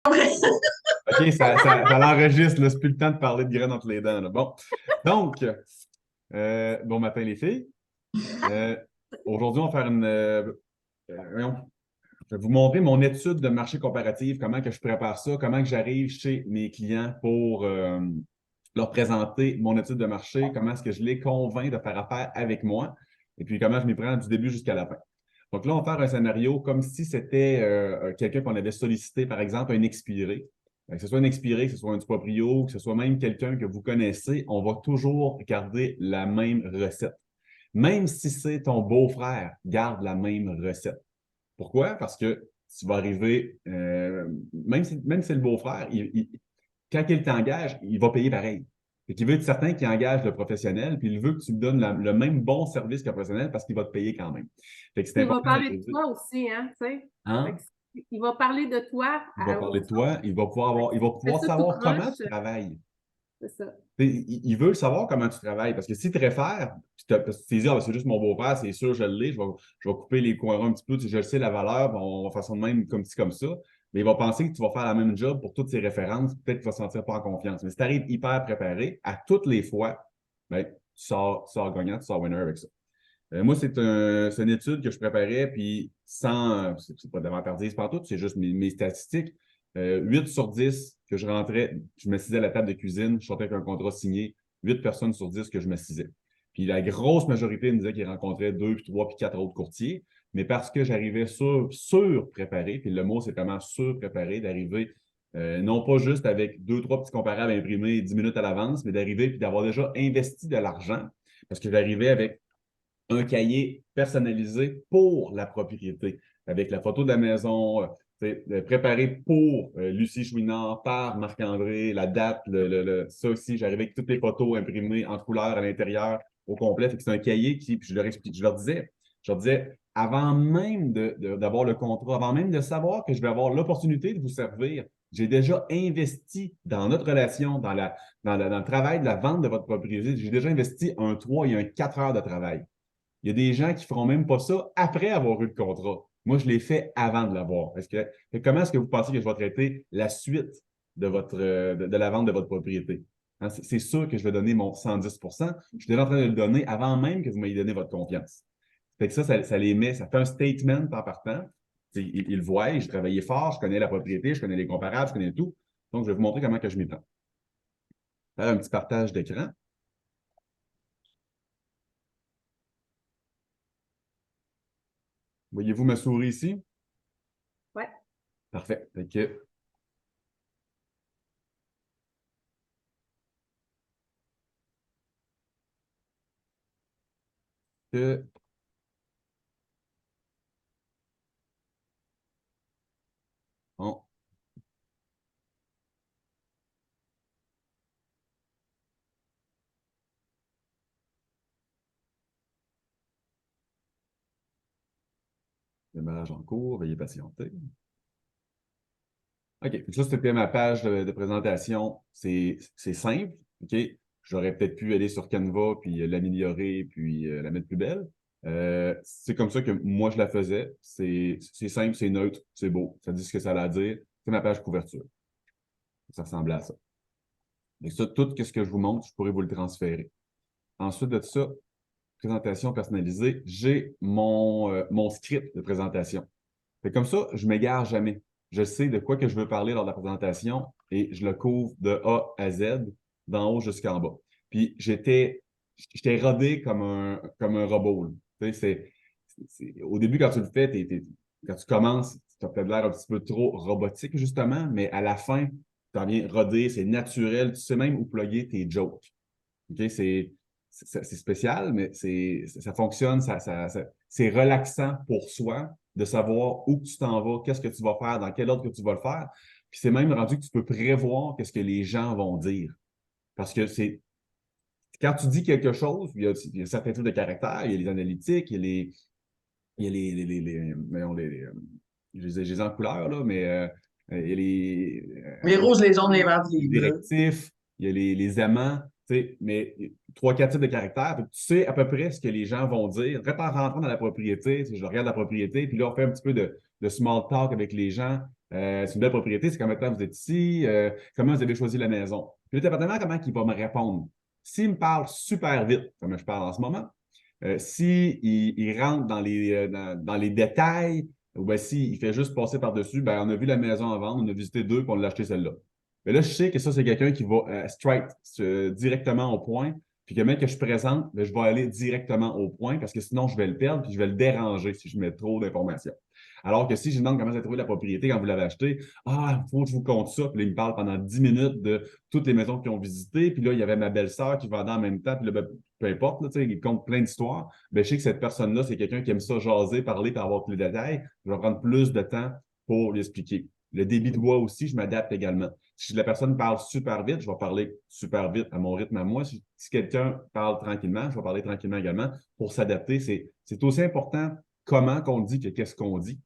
OK, ça l'enregistre, là. C'est plus le temps de parler de graines entre les dents, là. Bon. Donc, bon matin, les filles. Euh, Aujourd'hui, on va faire voyons, je vais vous montrer mon étude de marché comparatif, comment que je prépare ça, comment que j'arrive chez mes clients pour leur présenter mon étude de marché, comment est-ce que je les convainc de faire affaire avec moi, et puis comment je m'y prends du début jusqu'à la fin. Donc là, on va faire un scénario comme si c'était quelqu'un qu'on avait sollicité, par exemple, un expiré. Que ce soit un expiré, que ce soit un du proprio, que ce soit même quelqu'un que vous connaissez, on va toujours garder la même recette. Même si c'est ton beau-frère, garde la même recette. Pourquoi? Parce que tu vas arriver, même si c'est le beau-frère, quand il t'engage, il va payer pareil. Et qu'il veut être certain qu'il engage le professionnel, puis il veut que tu lui donnes le même bon service que le professionnel parce qu'il va te payer quand même. Fait que c'est Il va important de parler de réaliser. toi aussi, hein, tu sais. Fait Hein? que il va parler de toi Il va parler aux de toi, autres. Fait que il va si tu fais pouvoir ça tout savoir comment tu croche, travailles. c'est ça. Il veut savoir comment tu travailles parce que si tu réfères, parce que tu te dis, ah, ben, c'est juste mon beau-père, c'est sûr, je l'ai, je vais couper les coins un petit peu, tu sais, je le sais la valeur, on va faire ça de même comme ci, comme ça. Mais il va penser que tu vas faire la même job pour toutes ses références, peut-être qu'il va se sentir pas en confiance. Mais si tu arrives hyper préparé, à toutes les fois, ben, tu sors gagnant, tu sors winner avec ça. Moi, c'est une étude que je préparais, puis sans, c'est pas de l'avantardise partout, c'est juste mes statistiques. 8 sur 10 que je rentrais, je m'assisais à la table de cuisine, je sortais avec un contrat signé, 8 personnes sur 10 que je m'assisais. Puis la grosse majorité me disait qu'ils rencontraient 2, puis 3, puis 4 autres courtiers, mais parce que j'arrivais sur-préparé, puis le mot, c'est vraiment sur-préparé, d'arriver non pas juste avec 2, 3 petits comparables imprimés 10 minutes à l'avance, mais d'arriver puis d'avoir déjà investi de l'argent, parce que j'arrivais avec un cahier personnalisé pour la propriété, avec la photo de la maison, préparé pour Lucie Chouinard, par Marc-André, la date, ça aussi, j'arrivais avec toutes les photos imprimées en couleur à l'intérieur au complet. C'est un cahier qui, puis je leur explique, je leur disais, avant même d'avoir le contrat, avant même de savoir que je vais avoir l'opportunité de vous servir, j'ai déjà investi dans notre relation, dans le travail de la vente de votre propriété. J'ai déjà investi un 3 et un 4 heures de travail. Il y a des gens qui ne feront même pas ça après avoir eu le contrat. Moi, je l'ai fait avant de l'avoir. Comment est-ce que vous pensez que je vais traiter la suite de la vente de votre propriété? Hein, c'est sûr que je vais donner mon 110%. Je suis déjà en train de le donner avant même que vous m'ayez donné votre confiance. Fait que ça les met, ça fait un statement en partant. Ils le voient, j'ai travaillé fort, je connais la propriété, je connais les comparables, je connais tout. Donc, je vais vous montrer comment que je m'y prends. Faire un petit partage d'écran. Voyez-vous ma souris ici? Ouais. Parfait. Fait que que on démarrage en cours, veuillez patienter. OK. Ça, c'était ma page de présentation. C'est simple. OK. J'aurais peut-être pu aller sur Canva, puis l'améliorer, puis la mettre plus belle. C'est comme ça que moi, je la faisais. C'est simple, c'est neutre, c'est beau. Ça dit ce que ça a à dire. C'est ma page couverture. Ça ressemblait à ça. Et ça, tout ce que je vous montre, je pourrais vous le transférer. Ensuite de ça, présentation personnalisée, j'ai mon script de présentation. Fait comme ça, je m'égare jamais. Je sais de quoi que je veux parler lors de la présentation et je le couvre de A à Z, d'en haut jusqu'en bas. Puis j'étais rodé comme un robot, là. Tu sais, au début, quand tu le fais, quand tu commences, tu as peut-être l'air un petit peu trop robotique, justement, mais à la fin, tu en viens rodé, c'est naturel, tu sais même où plugger tes jokes. OK? C'est spécial, mais ça fonctionne, c'est relaxant pour soi de savoir où tu t'en vas, qu'est-ce que tu vas faire, dans quel ordre que tu vas le faire. Puis c'est même rendu que tu peux prévoir qu'est-ce que les gens vont dire. Parce que quand tu dis quelque chose, il y a certains types de caractères, il y a les analytiques, il y a voyons, je les ai en couleur, là, mais il y a Les roses, les jaunes, les verts, les les bleus. directifs, il y a les aimants, tu sais, mais trois, quatre types de caractères. Fait que tu sais à peu près ce que les gens vont dire. Après, en rentrant dans la propriété, je regarde la propriété, puis là, on fait un petit peu de small talk avec les gens. C'est une belle propriété, c'est combien de temps vous êtes ici? Comment vous avez choisi la maison? Puis le département, comment il va me répondre? S'il me parle super vite, comme je parle en ce moment, s'il rentre dans les détails, ou bien s'il fait juste passer par-dessus, ben, on a vu la maison à vendre, on a visité deux, puis on l'a acheté celle-là. Mais là, je sais que ça, c'est quelqu'un qui va strike directement au point. Puis que même que je présente, ben, je vais aller directement au point parce que sinon, je vais le perdre puis je vais le déranger si je mets trop d'informations. Alors que si je demande comment vous avez trouvé la propriété quand vous l'avez acheté, il faut que je vous compte ça. Puis là, il me parle pendant 10 minutes de toutes les maisons qu'ils ont visitées. Puis là, il y avait ma belle-sœur qui vendait en même temps. Puis là, ben, peu importe, là, il compte plein d'histoires. Ben, je sais que cette personne-là, c'est quelqu'un qui aime ça jaser, parler, pour avoir tous les détails. Je vais prendre plus de temps pour lui expliquer. Le débit de voix aussi, je m'adapte également. Si la personne parle super vite, je vais parler super vite à mon rythme à moi. Si quelqu'un parle tranquillement, je vais parler tranquillement également pour s'adapter. C'est aussi important comment qu'on dit que qu'est-ce qu'on dit.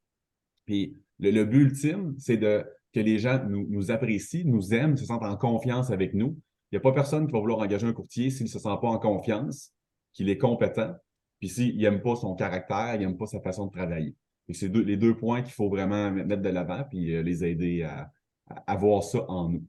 Puis le but ultime, c'est que les gens nous apprécient, nous aiment, se sentent en confiance avec nous. Il n'y a pas personne qui va vouloir engager un courtier s'il ne se sent pas en confiance, qu'il est compétent, puis s'il n'aime pas son caractère, il n'aime pas sa façon de travailler. C'est les deux points qu'il faut vraiment mettre de l'avant puis les aider à avoir ça en nous.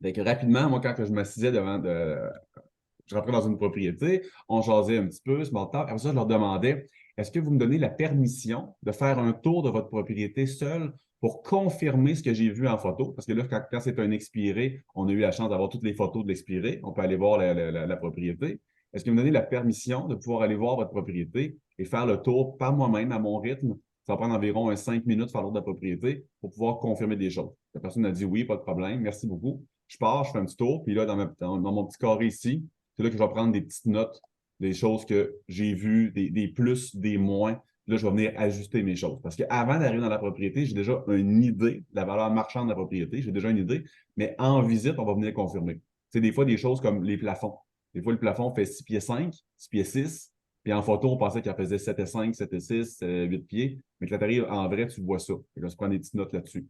Donc, rapidement, moi, quand je m'assisais je rentrais dans une propriété, on jasait un petit peu, small talk. Après ça, je leur demandais, est-ce que vous me donnez la permission de faire un tour de votre propriété seul pour confirmer ce que j'ai vu en photo? Parce que là, quand c'est un expiré, on a eu la chance d'avoir toutes les photos de l'expiré. On peut aller voir la propriété. Est-ce que vous me donnez la permission de pouvoir aller voir votre propriété et faire le tour par moi-même à mon rythme? Ça va prendre environ 5 minutes faire le tour de la propriété pour pouvoir confirmer des choses. La personne a dit oui, pas de problème, merci beaucoup. Je pars, je fais un petit tour, puis là, dans mon petit carré ici, c'est là que je vais prendre des petites notes, des choses que j'ai vues, des plus, des moins. Là, je vais venir ajuster mes choses. Parce qu'avant d'arriver dans la propriété, j'ai déjà une idée de la valeur marchande de la propriété. J'ai déjà une idée, mais en visite, on va venir confirmer. C'est des fois des choses comme les plafonds. Des fois, le plafond fait 6 pieds 5, 6 pieds 6. Puis en photo, on pensait qu'il en faisait 7 et 5, 7 et 6, 8 pieds. Mais quand tu arrives en vrai, tu vois ça. Et là, je prends des petites notes là-dessus.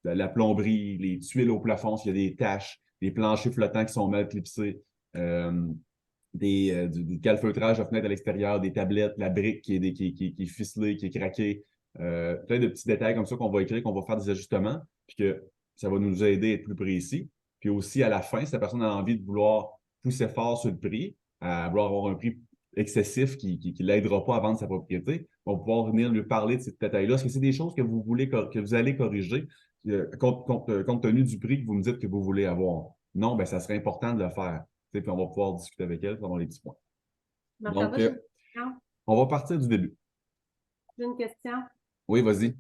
La plomberie, les tuiles au plafond, s'il y a des taches, les planchers flottants qui sont mal clipsés, du calfeutrage de fenêtre à l'extérieur, des tablettes, la brique qui est ficelée, qui est craquée. Plein de petits détails comme ça qu'on va écrire, qu'on va faire des ajustements, puis que ça va nous aider à être plus précis. Puis aussi, à la fin, si la personne a envie de vouloir pousser fort sur le prix, à vouloir avoir un prix excessif qui ne l'aidera pas à vendre sa propriété, on va pouvoir venir lui parler de ces détails-là. Est-ce que c'est des choses que vous voulez que vous allez corriger compte tenu du prix que vous me dites que vous voulez avoir? Non, ben ça serait important de le faire. Puis on va pouvoir discuter avec elle pour avoir les petits points. Marc-André, Donc, j'ai une question. on va partir du début. J'ai une question. Oui, vas-y.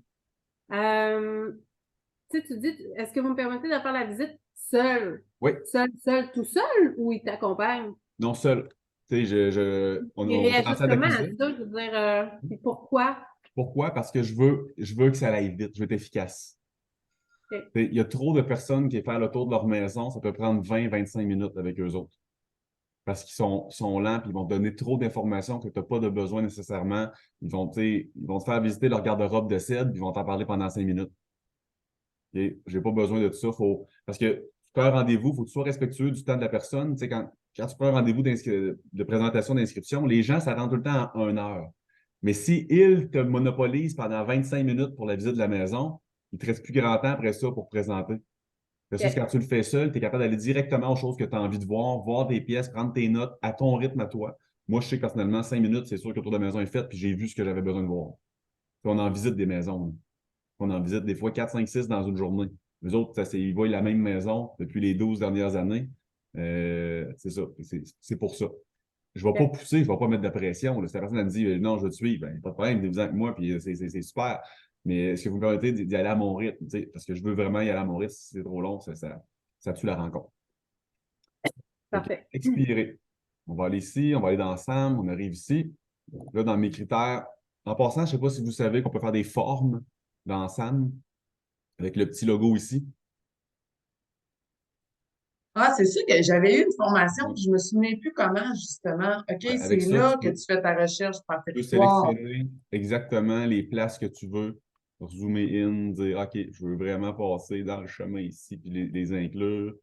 Tu dis, est-ce que vous me permettez de faire la visite seul? Oui. Seul, tout seul, ou il t'accompagne? Non, seul. Tu sais, on Et va commencer à la réajustement à cuisine. ça, je veux dire, puis pourquoi? Pourquoi? Parce que je veux que ça aille vite, je veux être efficace. Ok. Il y a trop de personnes qui font le tour de leur maison, ça peut prendre 20-25 minutes avec eux autres. Parce qu'ils sont lents, puis ils vont te donner trop d'informations que tu n'as pas de besoin nécessairement. Ils vont te faire visiter leur garde-robe de cèdre, puis ils vont t'en parler pendant 5 minutes. Okay? J'ai pas besoin de tout ça. Parce que tu prends un rendez-vous, il faut que tu sois respectueux du temps de la personne. Tu sais, quand tu prends un rendez-vous de présentation d'inscription, les gens s'attendent tout le temps en 1 heure. Mais si ils te monopolisent pendant 25 minutes pour la visite de la maison, il ne te reste plus grand temps après ça pour présenter. C'est ça, Ok. quand tu le fais seul, tu es capable d'aller directement aux choses que tu as envie de voir tes pièces, prendre tes notes à ton rythme à toi. Moi, je sais que personnellement, 5 minutes, c'est sûr que le tour de maison est fait, puis j'ai vu ce que j'avais besoin de voir. Puis on en visite des maisons. On en visite des fois 4, 5, 6 dans une journée. Les autres, ils voient la même maison depuis les 12 dernières années. C'est ça. C'est pour ça. Je ne vais pas pousser, je ne vais pas mettre de pression. Là. Si la personne elle me dit non, je te suis, ben, pas de problème, venez-vous avec moi, puis c'est super. Mais est-ce que vous me permettez d'y aller à mon rythme? Parce que je veux vraiment y aller à mon rythme. Si c'est trop long, ça tue la rencontre. Parfait. Expirer. On va aller ici, on va aller dans Sam, on arrive ici. Là, dans mes critères, en passant, je ne sais pas si vous savez qu'on peut faire des formes dans Sam avec le petit logo ici. Ah, c'est sûr que j'avais eu une formation, puis je me souviens plus comment, justement. OK, Ouais, c'est avec ça, là que tu fais ta recherche par tu peux territoire. sélectionner exactement les places que tu veux, zoomer in, dire OK, je veux vraiment passer dans le chemin ici, puis les inclure.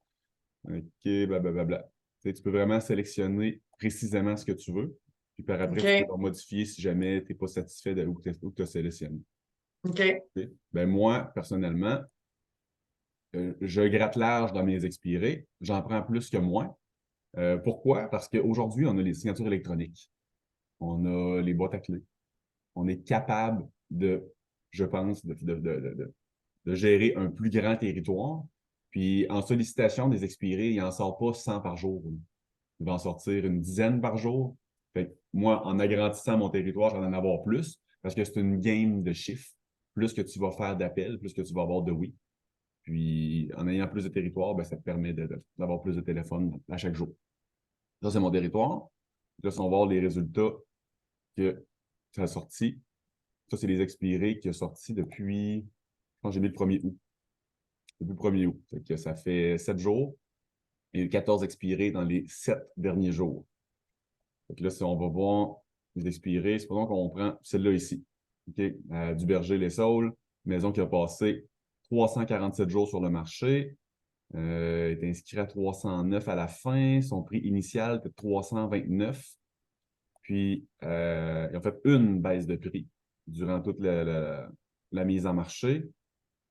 OK, blablabla. Tu peux vraiment sélectionner précisément ce que tu veux. Puis par après, tu peux OK. le modifier si jamais tu n'es pas satisfait de où tu as sélectionné. OK. OK? Ben moi, personnellement, je gratte large dans mes expirés. J'en prends plus que moins. Pourquoi? Parce qu'aujourd'hui, on a les signatures électroniques. On a les boîtes à clés. On est capable je pense, de gérer un plus grand territoire. Puis en sollicitation des expirés, il n'en sort pas 100 par jour. Il va en sortir une dizaine par jour. Fait que moi, en agrandissant mon territoire, j'en avoir plus parce que c'est une game de chiffres. Plus que tu vas faire d'appels, plus que tu vas avoir de oui. Puis en ayant plus de territoire, ben, ça te permet d'avoir plus de téléphones à chaque jour. Ça, c'est mon territoire. Là, si on va voir les résultats que ça a sorti, ça, c'est les expirés qui ont sorti depuis, quand j'ai mis le 1er août. Depuis le 1er août. Fait que ça fait 7 jours et 14 expirés dans les 7 derniers jours. Fait que là, si on va voir les expirés, supposons qu'on prend celle-là ici. Okay? Du Berger-Les Saules, maison qui a passé 347 jours sur le marché, est inscrit à 309 à la fin. Son prix initial était 329. Puis, ils ont fait une baisse de prix durant toute la mise en marché.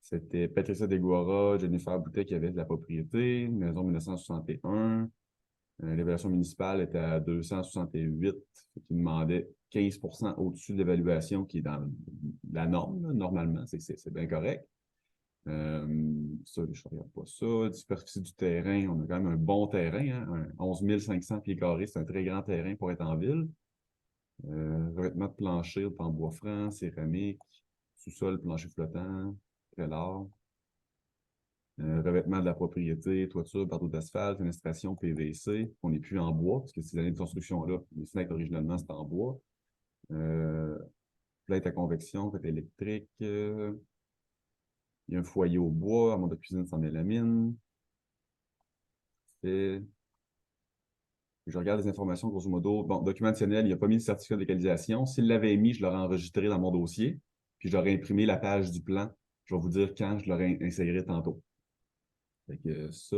C'était Patricia Deguara, Jennifer Boutet qui avait de la propriété, maison 1961. L'évaluation municipale était à 268, qui demandait 15 au-dessus de l'évaluation qui est dans la norme, là, normalement, c'est bien correct. Ça, je ne regarde pas ça. Superficie du terrain, on a quand même un bon terrain, hein, 11 500 pieds carrés, c'est un très grand terrain pour être en ville. Revêtement de plancher, en bois franc, céramique, sous-sol, plancher flottant, très large. Revêtement de la propriété, toiture, bardeau d'asphalte, fenestration PVC. On n'est plus en bois, parce que ces années de construction-là, les fenêtres originalement, c'était en bois. Plate à convection, plate électrique. Il y a un foyer au bois, armoire de cuisine sans mélamine. Je regarde les informations, grosso modo. Bon, document additionnel, il n'a pas mis le certificat de localisation. S'il l'avait mis, je l'aurais enregistré dans mon dossier, puis j'aurais imprimé la page du plan. Je vais vous dire quand je l'aurais inségré tantôt. Fait que ça.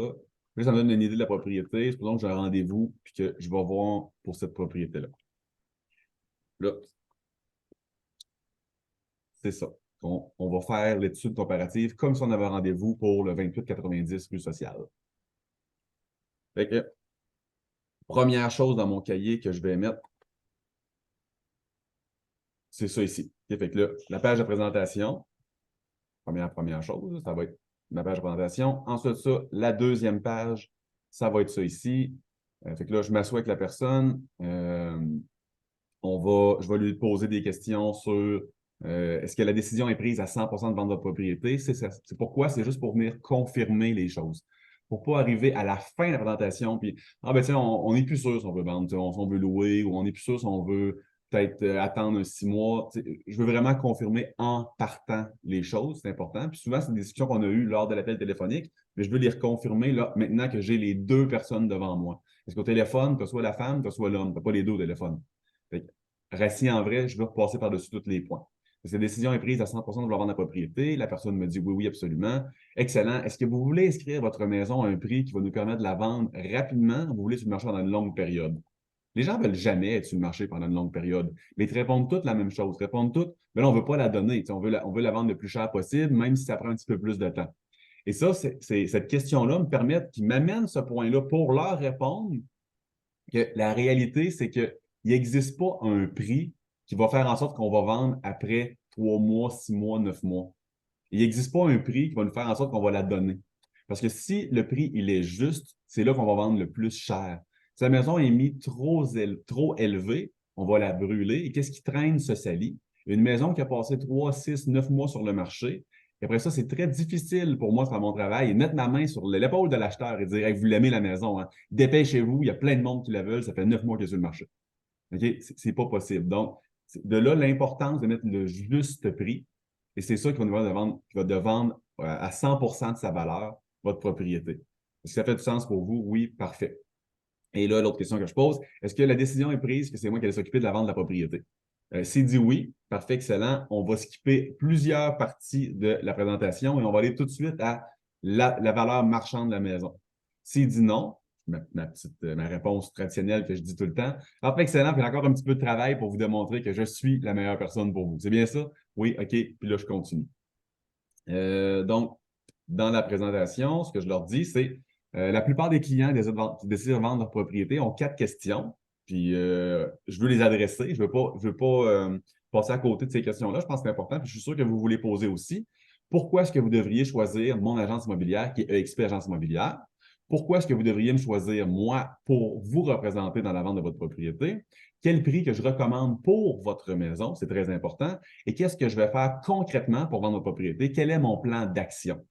Là, ça me donne une idée de la propriété. Supposons que j'ai un rendez-vous puis que je vais voir pour cette propriété-là. Là, c'est ça. On va faire l'étude comparative comme si on avait un rendez-vous pour le 2890 rue sociale. Fait que, première chose dans mon cahier que je vais mettre, c'est ça ici. Okay, fait que là, la page de présentation, première chose, ça va être ma page de présentation. Ensuite, ça, la deuxième page, ça va être ça ici. Fait que là, je m'assois avec la personne. Je vais lui poser des questions sur est-ce que la décision est prise à 100% de vendre votre propriété? C'est pourquoi? C'est juste pour venir confirmer les choses. Pour pas arriver à la fin de la présentation, puis ben tiens, on n'est plus sûr si on veut vendre, si on veut louer, ou on n'est plus sûr si on veut peut-être attendre 6 mois. Je veux vraiment confirmer en partant les choses, c'est important. Puis souvent, c'est des discussions qu'on a eues lors de l'appel téléphonique, mais je veux les reconfirmer là, maintenant que j'ai les deux personnes devant moi. Parce qu'au téléphone, que ce soit la femme, que ce soit l'homme, tu n'as pas les deux au téléphone. Rassis en vrai, je veux repasser par-dessus tous les points. Parce que la décision est prise à 100% de vouloir vendre la propriété. La personne me dit oui, oui, absolument. Excellent. Est-ce que vous voulez inscrire votre maison à un prix qui va nous permettre de la vendre rapidement ou vous voulez sur le marché pendant une longue période? Les gens ne veulent jamais être sur le marché pendant une longue période. Mais ils te répondent toutes la même chose. Ils répondent toutes, mais là, on ne veut pas la donner. On veut la vendre le plus cher possible, même si ça prend un petit peu plus de temps. Et ça, cette question-là me permet, qui m'amène ce point-là pour leur répondre que la réalité, c'est qu'il n'existe pas un prix qui va faire en sorte qu'on va vendre après 3 mois, 6 mois, 9 mois. Il n'existe pas un prix qui va nous faire en sorte qu'on va la donner. Parce que si le prix, il est juste, c'est là qu'on va vendre le plus cher. Si la maison est mise trop élevée, on va la brûler. Et qu'est-ce qui traîne se salit? Une maison qui a passé 3, 6, 9 mois sur le marché, et après ça, c'est très difficile pour moi de faire mon travail et mettre ma main sur l'épaule de l'acheteur et dire hey, vous l'aimez la maison, hein? Dépêchez-vous, il y a plein de monde qui la veulent, ça fait 9 mois qu'elle est sur le marché. Okay? C'est pas possible. Donc, de là, l'importance de mettre le juste prix, et c'est ça qui va de vendre à 100% de sa valeur votre propriété. Est-ce que ça fait du sens pour vous? Oui, parfait. Et là, l'autre question que je pose, est-ce que la décision est prise que c'est moi qui allais s'occuper de la vente de la propriété? S'il dit oui, parfait, excellent. On va skipper plusieurs parties de la présentation et on va aller tout de suite à la valeur marchande de la maison. S'il dit non, ma réponse traditionnelle que je dis tout le temps, parfait, excellent, puis encore un petit peu de travail pour vous démontrer que je suis la meilleure personne pour vous. C'est bien ça? Oui, OK. Puis là, je continue. Donc, dans la présentation, ce que je leur dis, c'est la plupart des clients qui décident de vendre leur propriété ont 4 questions. Puis je veux les adresser. Je veux pas passer à côté de ces questions-là. Je pense que c'est important. Puis je suis sûr que vous vous les posez aussi. Pourquoi est-ce que vous devriez choisir mon agence immobilière qui est EXP Agence Immobilière? Pourquoi est-ce que vous devriez me choisir, moi, pour vous représenter dans la vente de votre propriété? Quel prix que je recommande pour votre maison? C'est très important. Et qu'est-ce que je vais faire concrètement pour vendre votre propriété? Quel est mon plan d'action?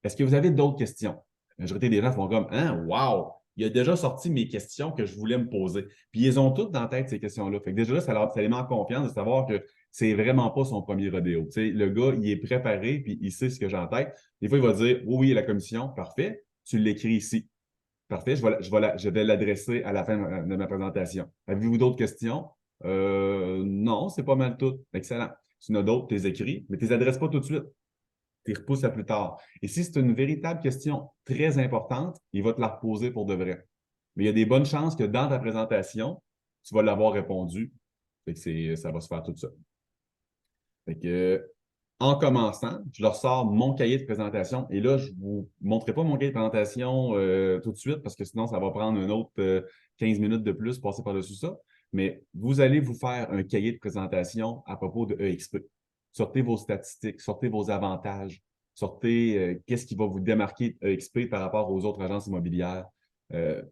Est-ce que vous avez d'autres questions? La majorité des gens font comme hein, wow! Il a déjà sorti mes questions que je voulais me poser. Puis ils ont toutes dans la tête, ces questions-là. Fait que déjà là, ça les met en confiance de savoir que c'est vraiment pas son premier rodéo. Tu sais, le gars, il est préparé, puis il sait ce que j'ai en tête. Des fois, il va dire oui, oui, la commission, parfait. Tu l'écris ici. Parfait, je vais l'adresser à la fin de ma présentation. Avez-vous d'autres questions? Non, c'est pas mal tout. Excellent. Si tu en as d'autres, tu les écris, mais tu les adresses pas tout de suite. Tu les repousses à plus tard. Et si c'est une véritable question très importante, il va te la reposer pour de vrai. Mais il y a des bonnes chances que dans ta présentation, tu vas l'avoir répondu. Fait que ça va se faire tout ça. Fait que, en commençant, je leur sors mon cahier de présentation. Et là, je ne vous montrerai pas mon cahier de présentation tout de suite parce que sinon, ça va prendre un autre 15 minutes de plus, passer par-dessus ça. Mais vous allez vous faire un cahier de présentation à propos de EXP. Sortez vos statistiques, sortez vos avantages, sortez qu'est-ce qui va vous démarquer de EXP par rapport aux autres agences immobilières. Euh,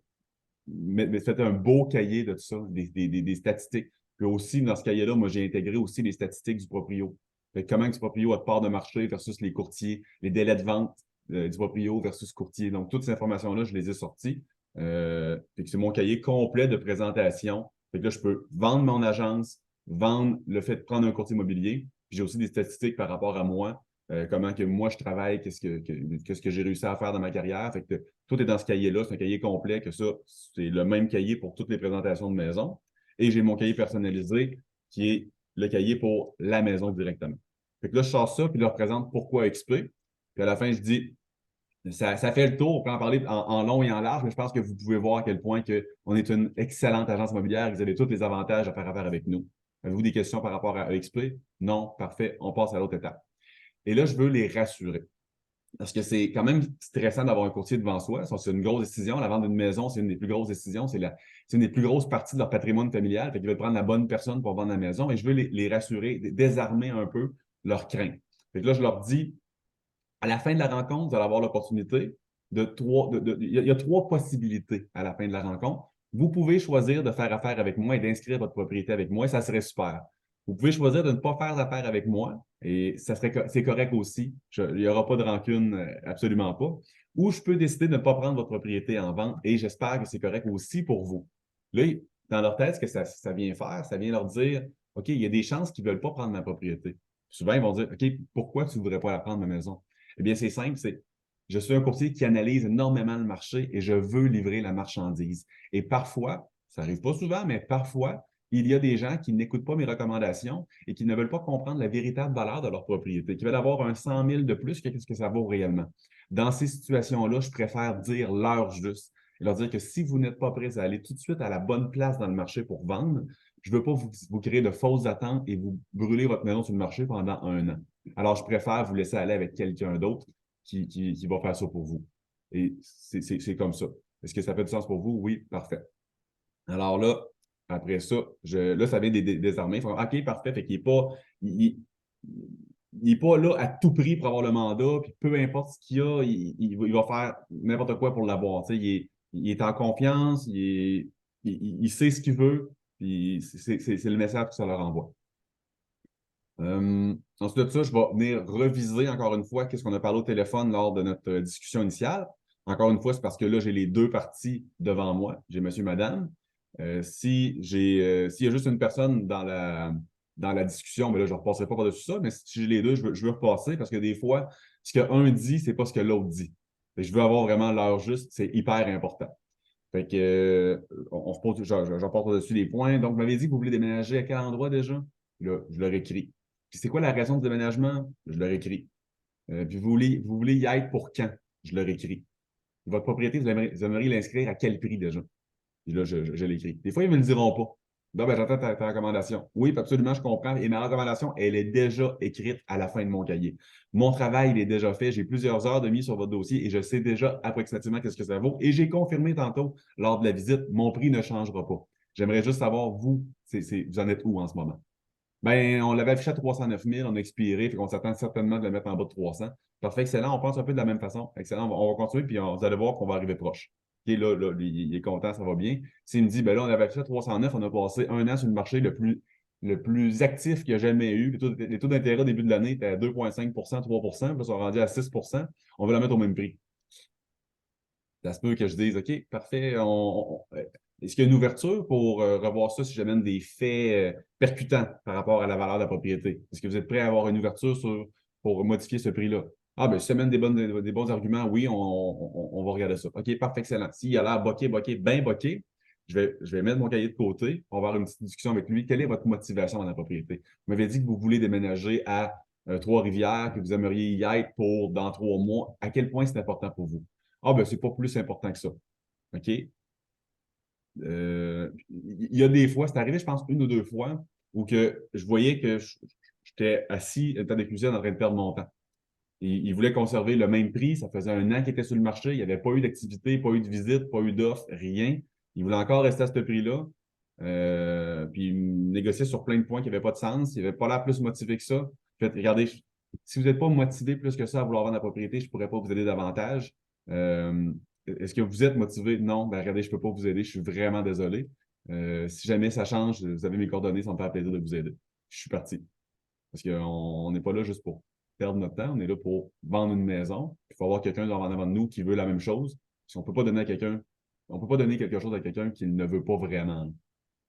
mais faites un beau cahier de tout ça, des statistiques. Puis aussi, dans ce cahier-là, moi, j'ai intégré aussi les statistiques du proprio. Fait que comment du proprio a de part de marché versus les courtiers, les délais de vente du proprio versus courtier. Donc, toutes ces informations-là, je les ai sorties. Fait que c'est mon cahier complet de présentation. Fait que là, je peux vendre mon agence, vendre le fait de prendre un courtier immobilier. Puis j'ai aussi des statistiques par rapport à moi, comment que moi je travaille, qu'est-ce que j'ai réussi à faire dans ma carrière. Fait que tout est dans ce cahier-là. C'est un cahier complet que ça, c'est le même cahier pour toutes les présentations de maison. Et j'ai mon cahier personnalisé qui est le cahier pour la maison directement. Fait que là, je sors ça, puis je leur présente pourquoi XP. Puis à la fin, je dis, ça fait le tour, on peut en parler en long et en large, mais je pense que vous pouvez voir à quel point que on est une excellente agence immobilière, vous avez tous les avantages à faire affaire avec nous. Avez-vous des questions par rapport à EXP? Non, parfait, on passe à l'autre étape. Et là, je veux les rassurer. Parce que c'est quand même stressant d'avoir un courtier devant soi. C'est une grosse décision. La vente d'une maison, c'est une des plus grosses décisions. C'est une des plus grosses parties de leur patrimoine familial. Fait qu'ils veulent prendre la bonne personne pour vendre la maison. Et je veux les rassurer, désarmer un peu leurs craintes. Fait que là, je leur dis, à la fin de la rencontre, vous allez avoir l'opportunité il y a 3 possibilités à la fin de la rencontre. Vous pouvez choisir de faire affaire avec moi et d'inscrire votre propriété avec moi, et ça serait super. Vous pouvez choisir de ne pas faire affaire avec moi, et c'est correct aussi. Il n'y aura pas de rancune, absolument pas. Ou je peux décider de ne pas prendre votre propriété en vente, et j'espère que c'est correct aussi pour vous. Là, dans leur tête, ce que ça vient faire, ça vient leur dire, OK, il y a des chances qu'ils ne veulent pas prendre ma propriété. Souvent, ils vont dire, OK, pourquoi tu ne voudrais pas la prendre, ma maison? Eh bien, c'est simple, je suis un courtier qui analyse énormément le marché et je veux livrer la marchandise. Et parfois, ça n'arrive pas souvent, mais parfois, il y a des gens qui n'écoutent pas mes recommandations et qui ne veulent pas comprendre la véritable valeur de leur propriété, qui veulent avoir un 100 000 de plus que ce que ça vaut réellement. Dans ces situations-là, je préfère dire l'heure juste et leur dire que si vous n'êtes pas prêts à aller tout de suite à la bonne place dans le marché pour vendre, je ne veux pas vous créer de fausses attentes et vous brûler votre maison sur le marché pendant 1 an. Alors, je préfère vous laisser aller avec quelqu'un d'autre qui va faire ça pour vous. Et c'est comme ça. Est-ce que ça fait du sens pour vous? Oui, parfait. Alors là, après ça, là, ça vient désarmer. OK, parfait. Fait qu'il n'est pas, il est pas là à tout prix pour avoir le mandat, puis peu importe ce qu'il y a, il va faire n'importe quoi pour l'avoir. Il est en confiance, il sait ce qu'il veut, puis c'est le message que ça leur envoie. Ensuite de ça, je vais venir reviser encore une fois qu'est-ce qu'on a parlé au téléphone lors de notre discussion initiale. Encore une fois, c'est parce que là, j'ai les 2 parties devant moi. J'ai monsieur, madame. S'il y a juste une personne dans la discussion, mais là, je ne repasserai pas par-dessus ça, mais si j'ai les deux, je veux repasser parce que des fois, ce qu'un dit, c'est pas ce que l'autre dit. Je veux avoir vraiment l'heure juste, c'est hyper important. Fait que, on repose, je reporte dessus les points. Donc, vous m'avez dit que vous voulez déménager à quel endroit déjà? Là, je leur écris. Puis c'est quoi la raison du déménagement? Je leur écris. Puis vous voulez y être pour quand? Je leur écris. Votre propriété, vous aimeriez l'inscrire à quel prix déjà? Puis là, je l'écris. Des fois, ils ne me le diront pas. Non, ben, j'entends ta recommandation. Oui, puis absolument, je comprends. Et ma recommandation, elle est déjà écrite à la fin de mon cahier. Mon travail, il est déjà fait. J'ai plusieurs heures de mise sur votre dossier et je sais déjà approximativement qu'est-ce que ça vaut. Et j'ai confirmé tantôt, lors de la visite, mon prix ne changera pas. J'aimerais juste savoir, vous, vous en êtes où en ce moment? Ben, on l'avait affiché à 309 000, on a expiré, fait qu'on s'attend certainement de le mettre en bas de 300. Parfait, excellent. On pense un peu de la même façon. Excellent. On va continuer, puis vous allez voir qu'on va arriver proche. OK, là, il est content, ça va bien. S'il me dit, ben là, on avait affiché à 309, on a passé un an sur le marché le plus actif qu'il y a jamais eu. Les taux d'intérêt au début de l'année étaient à 2,5 3 puis là, ils sont rendus à 6 on va la mettre au même prix. Ça se peut que je dise, OK, parfait, est-ce qu'il y a une ouverture pour revoir ça si j'amène des faits percutants par rapport à la valeur de la propriété? Est-ce que vous êtes prêt à avoir une ouverture pour modifier ce prix-là? Ah, ben, si ça amène des bons arguments, oui, on va regarder ça. OK, parfait, excellent. S'il a l'air boqué, bien boqué, je vais mettre mon cahier de côté. On va avoir une petite discussion avec lui. Quelle est votre motivation dans la propriété? Vous m'avez dit que vous voulez déménager à Trois-Rivières, que vous aimeriez y être pour dans 3 mois. À quel point c'est important pour vous? Ah, ben, c'est pas plus important que ça. OK? Il y a des fois, c'est arrivé, je pense, une ou deux fois, où que je voyais que j'étais assis dans des cuisines en train de perdre mon temps. Il voulait conserver le même prix. Ça faisait un an qu'il était sur le marché. Il n'y avait pas eu d'activité, pas eu de visite, pas eu d'offre, rien. Il voulait encore rester à ce prix-là. Puis il négociait sur plein de points qui n'avaient pas de sens. Il n'avait pas l'air plus motivé que ça. Fait, regardez, si vous n'êtes pas motivé plus que ça à vouloir vendre la propriété, je ne pourrais pas vous aider davantage. Est-ce que vous êtes motivé? Non, ben regardez, je ne peux pas vous aider. Je suis vraiment désolé. Si jamais ça change, vous avez mes coordonnées, ça me fait plaisir de vous aider. Je suis parti. Parce qu'on n'est pas là juste pour perdre notre temps, on est là pour vendre une maison. Il faut avoir quelqu'un en avant de nous qui veut la même chose. Si on ne peut pas donner à quelqu'un, on peut pas donner quelque chose à quelqu'un qui ne veut pas vraiment.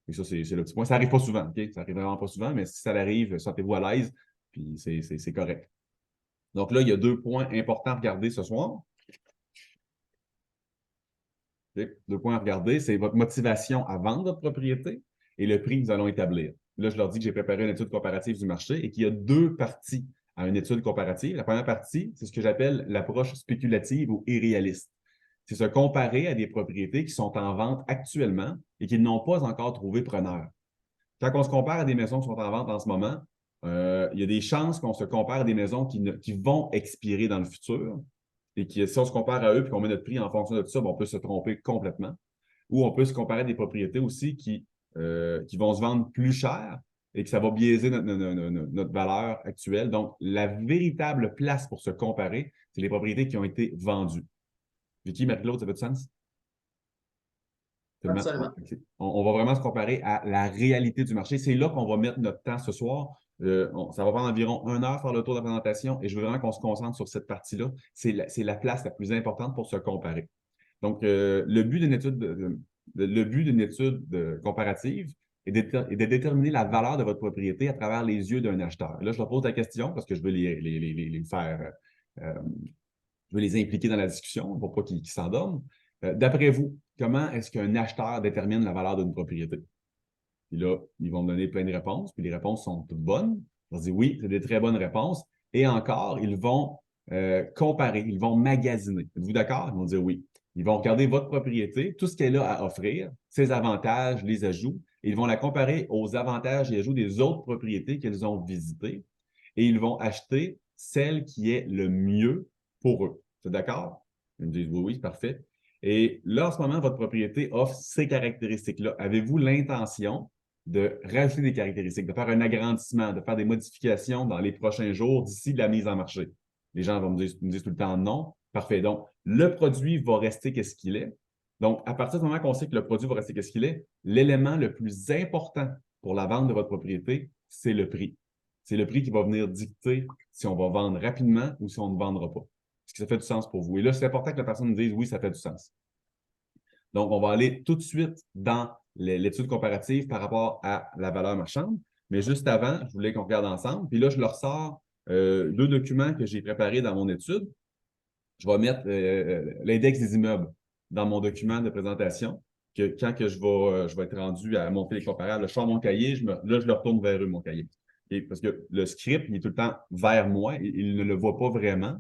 Et ça, c'est le petit point. Ça n'arrive pas souvent, OK? Ça n'arrive vraiment pas souvent, mais si ça arrive, sentez-vous à l'aise, puis c'est correct. Donc là, il y a 2 points importants à regarder ce soir. Okay? 2 points à regarder, c'est votre motivation à vendre votre propriété et le prix que nous allons établir. Là, je leur dis que j'ai préparé une étude comparative du marché et qu'il y a 2 parties à une étude comparative. La première partie, c'est ce que j'appelle l'approche spéculative ou irréaliste. C'est se comparer à des propriétés qui sont en vente actuellement et qui n'ont pas encore trouvé preneur. Quand on se compare à des maisons qui sont en vente en ce moment, il y a des chances qu'on se compare à des maisons qui vont expirer dans le futur et qui, si on se compare à eux et qu'on met notre prix en fonction de tout ça, ben, on peut se tromper complètement. Ou on peut se comparer à des propriétés aussi qui vont se vendre plus cher et que ça va biaiser notre valeur actuelle. Donc, la véritable place pour se comparer, c'est les propriétés qui ont été vendues. Vicky, Marie-Claude, ça fait du sens? Absolument. On va vraiment se comparer à la réalité du marché. C'est là qu'on va mettre notre temps ce soir. Ça va prendre environ 1 heure faire le tour de la présentation et je veux vraiment qu'on se concentre sur cette partie-là. C'est la place la plus importante pour se comparer. Donc, le but d'une étude comparative est de déterminer la valeur de votre propriété à travers les yeux d'un acheteur. Là, je leur pose la question parce que je veux les faire, je veux les impliquer dans la discussion pour pas qu'ils s'endorment. D'après vous, comment est-ce qu'un acheteur détermine la valeur d'une propriété? Puis là, ils vont me donner plein de réponses, puis les réponses sont toutes bonnes. On se dit oui, c'est des très bonnes réponses. Et encore, ils vont comparer, ils vont magasiner. Êtes-vous d'accord? Ils vont dire oui. Ils vont regarder votre propriété, tout ce qu'elle a à offrir, ses avantages, les ajouts, et ils vont la comparer aux avantages et ajouts des autres propriétés qu'ils ont visitées, et ils vont acheter celle qui est le mieux pour eux. C'est d'accord? Ils me disent oui, oui, parfait. Et là, en ce moment, votre propriété offre ces caractéristiques-là. Avez-vous l'intention de rajouter des caractéristiques, de faire un agrandissement, de faire des modifications dans les prochains jours d'ici la mise en marché? Les gens vont me dire tout le temps non. Parfait. Donc, le produit va rester qu'est-ce qu'il est. Donc, à partir du moment qu'on sait que le produit va rester qu'est-ce qu'il est, l'élément le plus important pour la vente de votre propriété, c'est le prix. C'est le prix qui va venir dicter si on va vendre rapidement ou si on ne vendra pas. Est-ce que ça fait du sens pour vous? Et là, c'est important que la personne nous dise oui, ça fait du sens. Donc, on va aller tout de suite dans l'étude comparative par rapport à la valeur marchande. Mais juste avant, je voulais qu'on regarde ensemble. Puis là, je leur sors 2 documents que j'ai préparés dans mon étude. Je vais mettre l'index des immeubles dans mon document de présentation. Que quand que je vais être rendu à monter les comparables, je sors mon cahier, là, je le retourne vers eux, mon cahier. Et parce que le script, il est tout le temps vers moi, il ne le voit pas vraiment.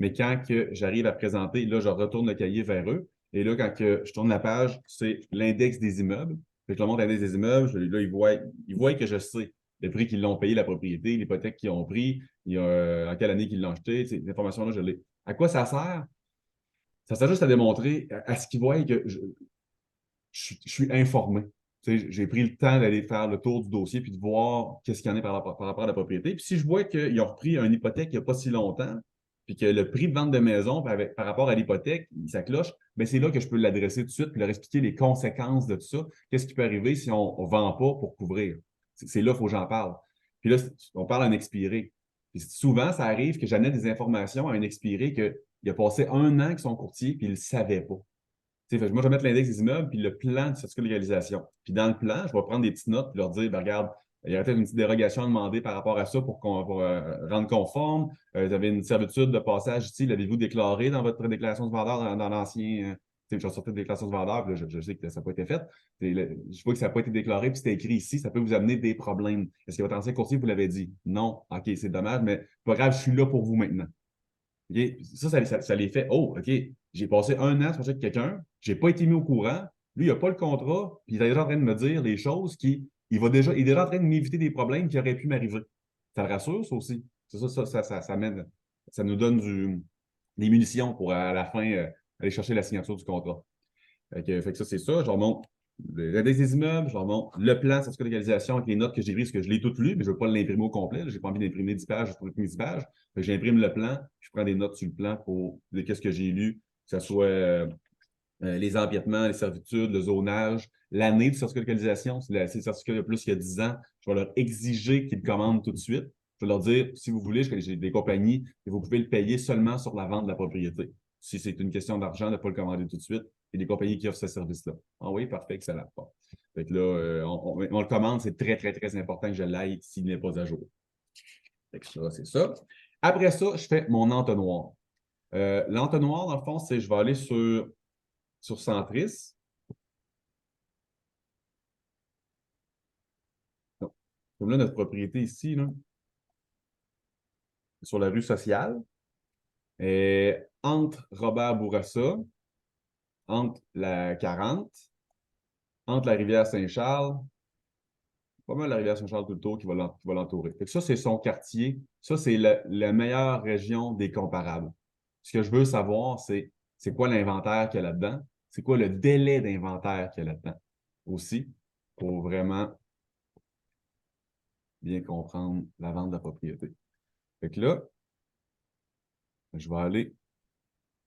Mais quand que j'arrive à présenter, là, je retourne le cahier vers eux. Et là, quand que je tourne la page, c'est l'index des immeubles. Fait que je leur montre l'indice des immeubles, là, ils voient que je sais le prix qu'ils l'ont payé, la propriété, l'hypothèque qu'ils ont pris, en quelle année qu'ils l'ont acheté, ces informations-là, je l'ai. À quoi ça sert? Ça sert juste à démontrer à ce qu'ils voient que je suis informé. Tu sais, j'ai pris le temps d'aller faire le tour du dossier puis de voir qu'est-ce qu'il y en a par rapport à la propriété. Puis si je vois qu'ils ont repris une hypothèque il n'y a pas si longtemps, puis que le prix de vente de maison par rapport à l'hypothèque, ça cloche, bien, c'est là que je peux l'adresser tout de suite puis leur expliquer les conséquences de tout ça. Qu'est-ce qui peut arriver si on ne vend pas pour couvrir? C'est là qu'il faut que j'en parle. Puis là, on parle à un expiré. Puis souvent, ça arrive que j'amène des informations à un expiré qu'il a passé 1 an avec son courtier puis il ne le savait pas. Moi, je vais mettre l'index des immeubles puis le plan de certificat de légalisation. Puis dans le plan, je vais prendre des petites notes et leur dire, ben, regarde, il y a peut-être une petite dérogation à demander par rapport à ça pour rendre conforme. Vous avez une servitude de passage ici, l'avez-vous déclaré dans votre déclaration de vendeur dans l'ancien. Je sortais de déclaration de vendeur, puis là, je sais que ça n'a pas été fait. Je vois que ça n'a pas été déclaré, puis c'était écrit ici, ça peut vous amener des problèmes. Est-ce que votre ancien courtier vous l'avait dit? Non. OK, c'est dommage, mais pas grave, je suis là pour vous maintenant. Okay? Ça les fait. Oh, OK, j'ai passé 1 an sur avec quelqu'un, je n'ai pas été mis au courant, lui, il n'a pas le contrat, puis il est déjà en train de me dire des choses il est déjà en train de m'éviter des problèmes qui auraient pu m'arriver. Ça le rassure, ça aussi. C'est ça nous donne des munitions pour à la fin aller chercher la signature du contrat. Fait que ça, c'est ça. Je leur montre l'index des immeubles, je leur montre le plan de certificat de légalisation avec les notes que j'ai prises, parce que je l'ai toutes lues, mais je ne veux pas l'imprimer au complet. Je n'ai pas envie d'imprimer 10 pages juste pour imprimer 10 pages. Fait que j'imprime le plan, je prends des notes sur le plan pour qu'est-ce que j'ai lu, que ce soit les empiètements, les servitudes, le zonage, l'année du certificat de localisation. Si le certificat de plus qu'il y a 10 ans, je vais leur exiger qu'ils le commandent tout de suite. Je vais leur dire, si vous voulez, j'ai des compagnies et vous pouvez le payer seulement sur la vente de la propriété. Si c'est une question d'argent, de ne pas le commander tout de suite, il y a des compagnies qui offrent ce service-là. Ah oui, parfait, excellent. Bon. Fait que là, on le commande, c'est très, très, très important que je l'aille s'il n'est pas à jour. Fait que ça, c'est ça. Après ça, je fais mon entonnoir. L'entonnoir, dans le fond, c'est je vais aller sur Centris. Comme là, notre propriété ici, là, sur la rue Sociale, entre Robert Bourassa, entre la 40, entre la rivière Saint-Charles, pas mal la rivière Saint-Charles tout le tour qui va l'entourer. Fait que ça, c'est son quartier. Ça, c'est la meilleure région des comparables. Ce que je veux savoir, c'est quoi l'inventaire qu'il y a là-dedans? C'est quoi le délai d'inventaire qu'il y a là-dedans? Aussi, pour vraiment bien comprendre la vente de la propriété. Fait que là, je vais aller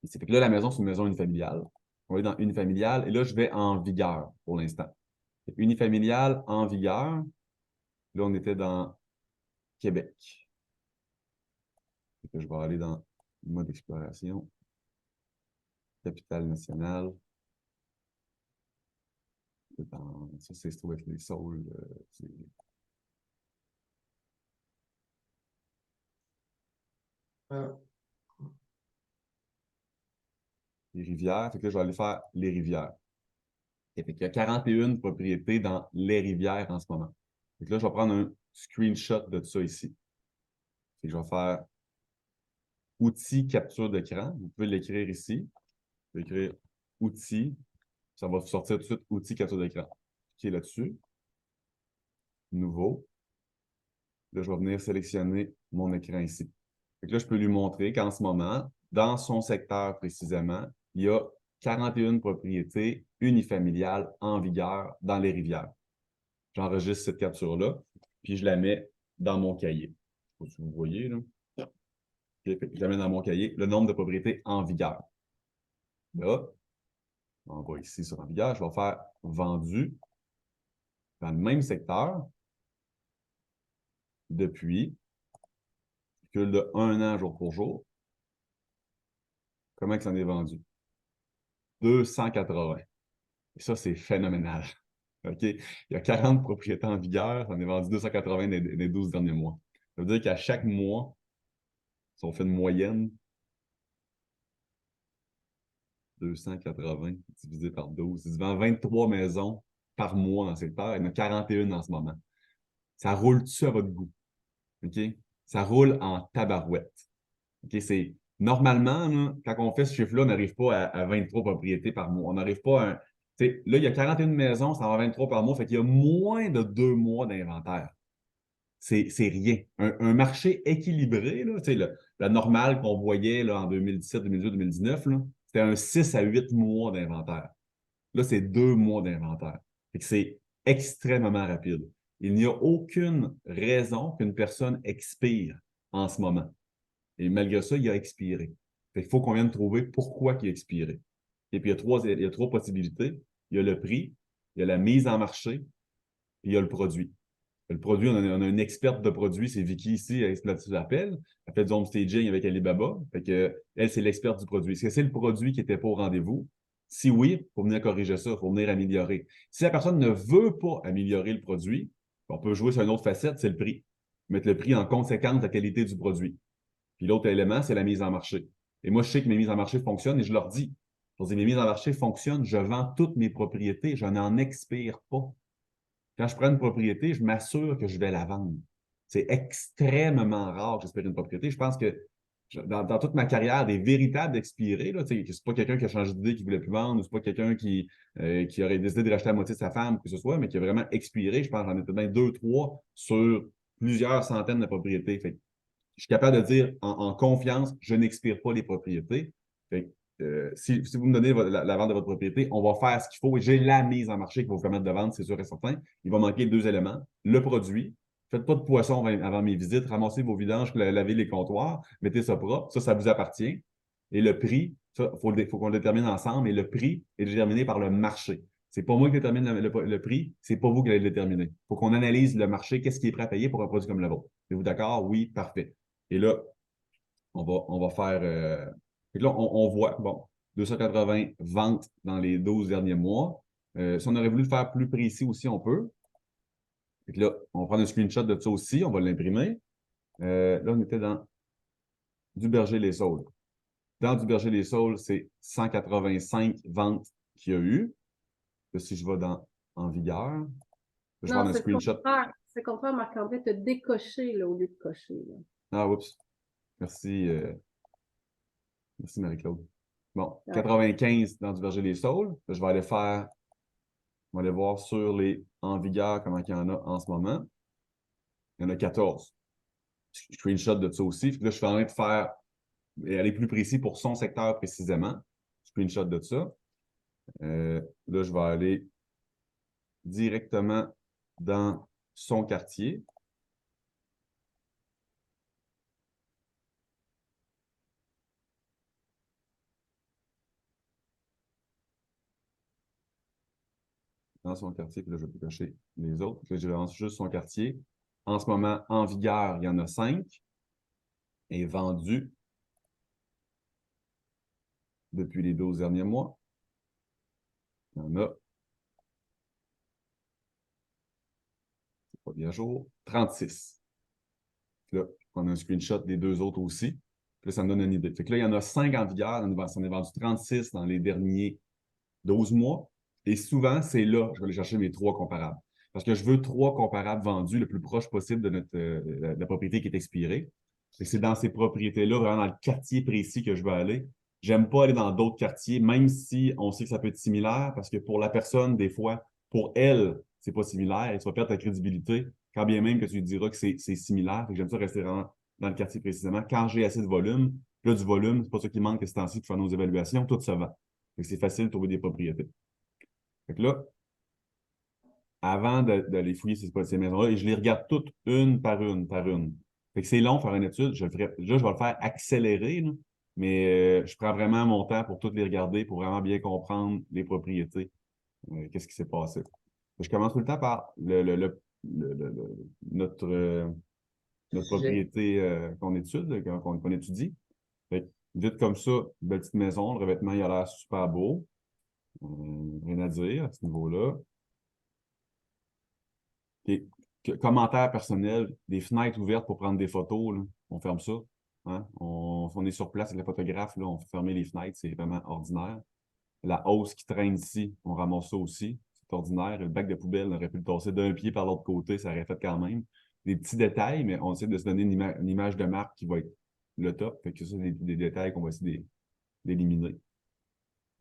ici. Fait que là, la maison, c'est une maison unifamiliale. On va aller dans unifamiliale et là, je vais en vigueur pour l'instant. Unifamiliale en vigueur. Là, on était dans Québec. Fait que je vais aller dans mode exploration. Capitale nationale. Ça, c'est se trouve avec les saules. Les rivières. Fait que là, je vais aller faire les rivières. Fait qu'il y a 41 propriétés dans les rivières en ce moment. Fait que là, je vais prendre un screenshot de tout ça ici. Fait que je vais faire outil capture d'écran. Vous pouvez l'écrire ici. Je vais écrire outil. Ça va sortir tout de suite outil capture d'écran. Cliquez là-dessus. Nouveau. Là, je vais venir sélectionner mon écran ici. Fait que là, je peux lui montrer qu'en ce moment, dans son secteur précisément, il y a 41 propriétés unifamiliales en vigueur dans les rivières. J'enregistre cette capture-là, puis je la mets dans mon cahier. Je ne sais pas si vous voyez, là. Okay, je la mets dans mon cahier, le nombre de propriétés en vigueur. Là, on va ici sur en vigueur, je vais faire vendu dans le même secteur depuis de 1 an jour pour jour. Comment que ça en est vendu? 280. Et ça, c'est phénoménal. OK? Il y a 40 propriétés en vigueur, on est vendu 280 des 12 derniers mois. Ça veut dire qu'à chaque mois, si on fait une moyenne, 280 divisé par 12, c'est devant 23 maisons par mois dans le secteur. Il y en a 41 en ce moment. Ça roule dessus à votre goût. OK? Ça roule en tabarouette. OK? Normalement, là, quand on fait ce chiffre-là, on n'arrive pas à 23 propriétés par mois. On n'arrive pas Là, il y a 41 maisons, ça en va 23 par mois, fait qu'il y a moins de 2 mois d'inventaire. C'est rien. Un marché équilibré, là, la normale qu'on voyait là, en 2017, 2018, 2019, là, c'était un 6 à 8 mois d'inventaire. Là, c'est 2 mois d'inventaire. Fait que c'est extrêmement rapide. Il n'y a aucune raison qu'une personne expire en ce moment. Et malgré ça, il a expiré. Fait qu'il faut qu'on vienne trouver pourquoi il a expiré. Et puis, il y a trois possibilités. Il y a le prix, il y a la mise en marché, puis il y a le produit. Le produit, on a une experte de produit, c'est Vicky ici, elle exploite l'appel. Elle fait du home staging avec Alibaba. Fait que, elle, c'est l'experte du produit. Est-ce que c'est le produit qui n'était pas au rendez-vous? Si oui, il faut venir corriger ça, il faut venir améliorer. Si la personne ne veut pas améliorer le produit, on peut jouer sur une autre facette, c'est le prix. Mettre le prix en conséquence de la qualité du produit. Puis l'autre élément, c'est la mise en marché. Et moi, je sais que mes mises en marché fonctionnent et je leur dis. Je leur dis, mes mises en marché fonctionnent, je vends toutes mes propriétés, je n'en expire pas. Quand je prends une propriété, je m'assure que je vais la vendre. C'est extrêmement rare que j'espère une propriété. Je pense que dans toute ma carrière, des véritables expirés, là, c'est pas quelqu'un qui a changé d'idée, qui ne voulait plus vendre, ou c'est pas quelqu'un qui aurait décidé de racheter la moitié de sa femme, que ce soit, mais qui a vraiment expiré. Je pense que j'en ai peut-être 2, 3 sur plusieurs centaines de propriétés. Fait que je suis capable de dire en confiance, je n'expire pas les propriétés. Fait si vous me donnez la vente de votre propriété, on va faire ce qu'il faut et j'ai la mise en marché qui va vous permettre de vendre, c'est sûr et certain. Il va manquer 2 éléments. Le produit. Faites pas de poisson avant mes visites. Ramassez vos vidanges, lavez les comptoirs, mettez ça propre. Ça vous appartient. Et le prix, ça, faut qu'on le détermine ensemble. Et le prix est déterminé par le marché. C'est pas moi qui détermine le prix, c'est pas vous qui allez le déterminer. Il faut qu'on analyse le marché, qu'est-ce qui est prêt à payer pour un produit comme le vôtre. Êtes-vous d'accord? Oui, parfait. Et là, on va faire. Fait que là, on voit, bon, 280 ventes dans les 12 derniers mois. Si on aurait voulu le faire plus précis aussi, on peut. Fait que là, on va prendre un screenshot de ça aussi, on va l'imprimer. Là, on était dans du Berger-les-Saules. Dans du Berger-les-Saules, c'est 185 ventes qu'il y a eu. Là, si je vais dans En vigueur, je vais Non, prendre un c'est le screenshot. contraire. C'est le contraire, Marc-André, te décocher là, au lieu de cocher. Là. Ah, oups. Merci, merci Marie-Claude. Bon, Ouais. 95 dans du Berger-les-Saules. Je vais aller faire. On va aller voir sur les En vigueur, comment il y en a en ce moment. Il y en a 14. Screenshot de ça aussi. Là, je suis en train de faire et aller plus précis pour son secteur précisément. Screenshot de ça. Là, je vais aller directement dans son quartier. Dans son quartier, puis là, je vais cocher les autres. Là, je vais juste son quartier. En ce moment, En vigueur, il y en a 5. Et vendu depuis les 12 derniers mois. Il y en a, c'est pas bien à jour, 36. Là, on a un screenshot des 2 autres aussi. Puis là, ça me donne une idée. Fait que là, il y en a 5 En vigueur. On en a vendu 36 dans les derniers 12 mois. Et souvent, c'est là, je vais aller chercher mes 3 comparables. Parce que je veux 3 comparables vendus le plus proche possible de la propriété qui est expirée. C'est dans ces propriétés-là, vraiment dans le quartier précis que je veux aller. J'aime pas aller dans d'autres quartiers, même si on sait que ça peut être similaire, parce que pour la personne, des fois, pour elle, c'est pas similaire, et tu vas perdre ta crédibilité, quand bien même que tu lui diras que c'est similaire. J'aime ça rester vraiment dans le quartier précisément. Quand j'ai assez de volume, là, du volume, c'est pas ça qui manque ce temps-ci pour faire nos évaluations, tout se vend. C'est facile de trouver des propriétés. Fait que là, avant d'aller fouiller ces maisons-là, et je les regarde toutes une par une, par une. Fait que c'est long de faire une étude. Je vais le faire accélérer, là, mais je prends vraiment mon temps pour toutes les regarder, pour vraiment bien comprendre les propriétés. Qu'est-ce qui s'est passé. Je commence tout le temps par notre Sujet. propriété qu'on étudie, qu'on étudie. Fait que, vite comme ça, belle petite maison, le revêtement, il a l'air super beau. Rien à dire à ce niveau-là. Et commentaires personnels, des fenêtres ouvertes pour prendre des photos, là, on ferme ça. Hein? On est sur place avec le photographe, là, on fait fermer les fenêtres, c'est vraiment ordinaire. La hausse qui traîne ici, on ramasse ça aussi, c'est ordinaire. Le bac de poubelle, on aurait pu le tasser d'un pied par l'autre côté, ça aurait fait quand même. Des petits détails, mais on essaie de se donner une image de marque qui va être le top. Fait que ça, c'est des détails qu'on va essayer d'éliminer.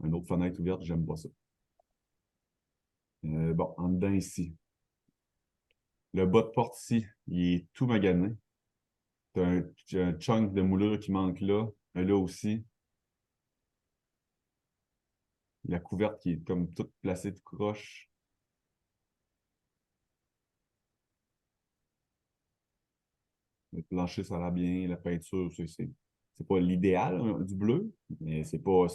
Une autre fenêtre ouverte, j'aime pas ça. Bon, en dedans ici. Le bas de porte ici, il est tout magané. J'ai un chunk de moulure qui manque là. Là aussi. La couverte qui est comme toute placée de croche. Le plancher, ça va bien. La peinture, c'est pas l'idéal hein, du bleu, mais c'est pas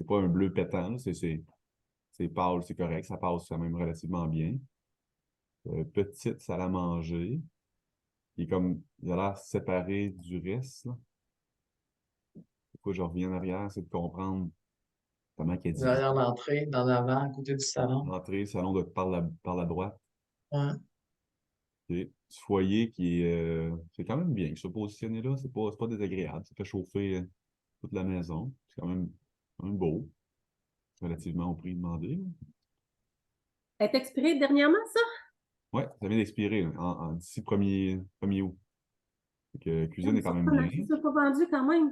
un bleu pétant. Là. C'est pâle, c'est correct. Ça passe quand même relativement bien. Petite salle à manger. Il a l'air séparé du reste. Là. Pourquoi je reviens en arrière, c'est de comprendre comment il est divisé. Derrière l'entrée, dans l'avant, à côté du salon. L'entrée, le salon doit être par la droite. Ouais. Okay. Ce foyer qui est. C'est quand même bien. Se positionner là, c'est pas désagréable. Ça fait chauffer toute la maison. C'est quand même beau, relativement au prix demandé. Elle est expirée dernièrement, ça? Oui, ça vient d'expirer là, d'ici 1er août. Donc, la cuisine est quand même bien. Ça pas vendu quand même.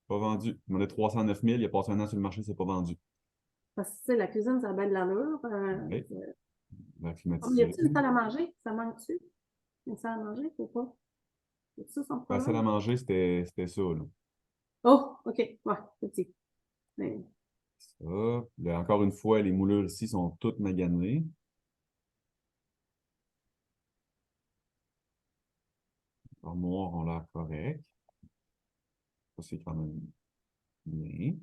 Pas vendu. Il demandait 309 000. Il a passé un an sur le marché, c'est pas vendu. Parce que, tu sais, la cuisine, ça a bien de l'allure. Oui, la Y climatisée. a-t-il une salle à manger? Ça manque-tu? Une salle à manger ou pas? C'est ça son La salle à problème? manger, c'était ça. Là. Oh, OK. Ouais, petit. Mais, Ça. Là, encore une fois, les moulures ici sont toutes maganées. Les armoires ont l'air correctes. Ça, c'est quand même bien.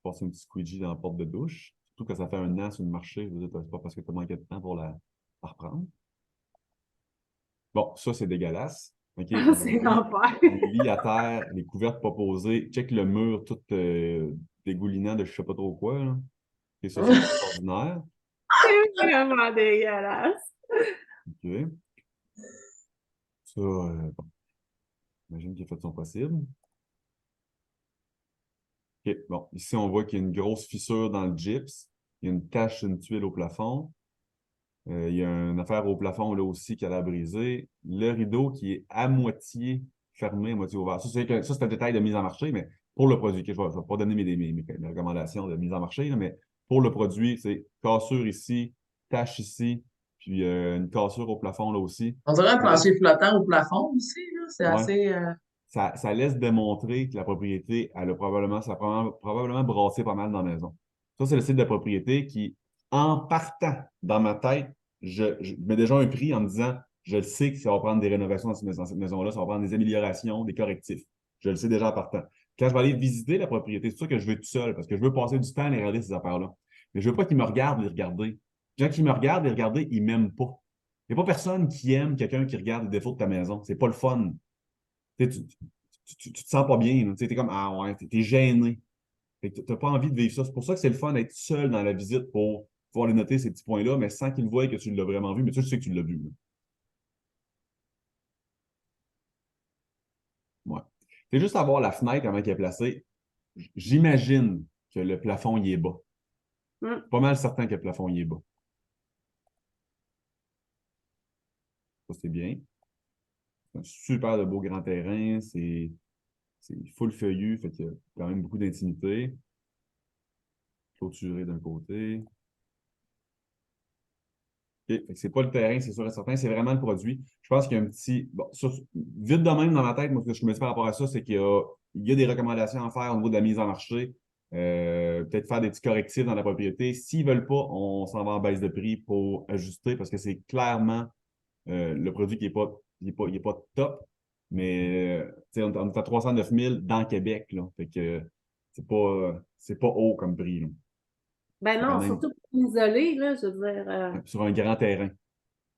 Passer un petit squeegee dans la porte de douche. Surtout que ça fait un an sur le marché. Je veux dire, c'est pas parce que tu as manqué de temps pour la reprendre. Bon, ça, c'est dégueulasse. OK, c'est l'enfer. les lits à terre, les couvertes pas posées. Check le mur tout dégoulinant de je sais pas trop quoi. Là. Et ça, c'est extraordinaire. C'est vraiment dégueulasse. OK. Ça, bon, j'imagine qu'il a fait son possible. OK, bon, ici, on voit qu'il y a une grosse fissure dans le gyps. Il y a une tache sur une tuile au plafond. Il y a une affaire au plafond là aussi qui a l'air brisée. Le rideau qui est à moitié fermé, à moitié ouvert. Ça, c'est un détail de mise en marché, mais pour le produit, je ne vais pas donner mes recommandations de mise en marché, là, mais pour le produit, c'est cassure ici, tache ici, puis une cassure au plafond là aussi. On dirait un plancher flottant au plafond aussi, là. C'est Ouais. assez. Ça laisse démontrer que la propriété, ça a probablement brassé pas mal dans la maison. Ça, c'est le site de propriété qui, en partant dans ma tête, je mets déjà un prix en me disant, je le sais que ça va prendre des rénovations dans cette maison-là, ça va prendre des améliorations, des correctifs. Je le sais déjà en partant. Quand je vais aller visiter la propriété, c'est sûr que je veux tout seul parce que je veux passer du temps à les regarder ces affaires-là. Mais je veux pas qu'ils me regardent les regarder. Les gens qui me regardent les regarder, ils m'aiment pas. Il n'y a pas personne qui aime quelqu'un qui regarde les défauts de ta maison. C'est pas le fun. Tu te sens pas bien. Tu es comme, ah ouais, t'es gêné. Tu n'as pas envie de vivre ça. C'est pour ça que c'est le fun d'être seul dans la visite pour pouvoir les noter, ces petits points-là, mais sans qu'ils voient que tu l'as vraiment vu. Mais tu sais que tu l'as vu. Là. Ouais. C'est juste à voir la fenêtre, comment elle est placée. J'imagine que le plafond, il est bas. Pas mal certain que le plafond, il est bas. Ça, c'est bien. C'est un super de beau grand terrain. C'est full feuillu, fait qu'il y a quand même beaucoup d'intimité. Clôturé d'un côté. OK. Fait que c'est pas le terrain, c'est sûr et certain, c'est vraiment le produit. Je pense qu'il y a un petit. Bon, vite de même dans ma tête, moi, ce que je me dis par rapport à ça, c'est il y a des recommandations à faire au niveau de la mise en marché. Peut-être faire des petits correctifs dans la propriété. S'ils ne veulent pas, on s'en va en baisse de prix pour ajuster parce que c'est clairement le produit qui n'est pas, il est pas top. Mais on est à 309 000 dans Québec. Là. Fait que c'est pas haut comme prix. Là. Ben Quand non, même surtout pour l'isoler, là, je veux dire. sur un grand terrain.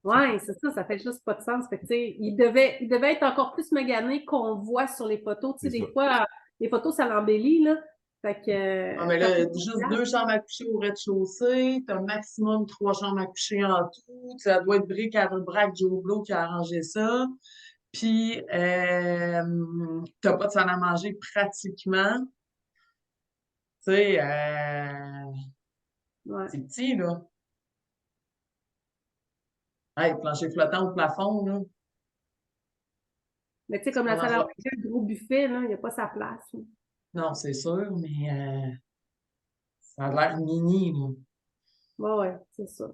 Oui, c'est ça, ça fait juste pas de sens. Fait que, tu sais, il devait être encore plus magané qu'on voit sur les photos. Tu sais, C'est ça. des fois, les photos, ça l'embellit, là. Fait que. Ah, mais là, juste 2 chambres à coucher au rez-de-chaussée, t'as maximum 3 chambres à coucher en tout. Ça doit être Brick à Braque Joe Blow qui a arrangé ça. Puis, t'as pas de salle à manger pratiquement. Tu sais, Ouais. c'est petit, là. Hey, plancher flottant au plafond, là. Mais tu sais, C'est comme pas la dans salle à ça. manger, le gros buffet, là, il n'y a pas sa place. Là. Non, c'est sûr, mais ça a l'air mini, là. Ouais, c'est ça.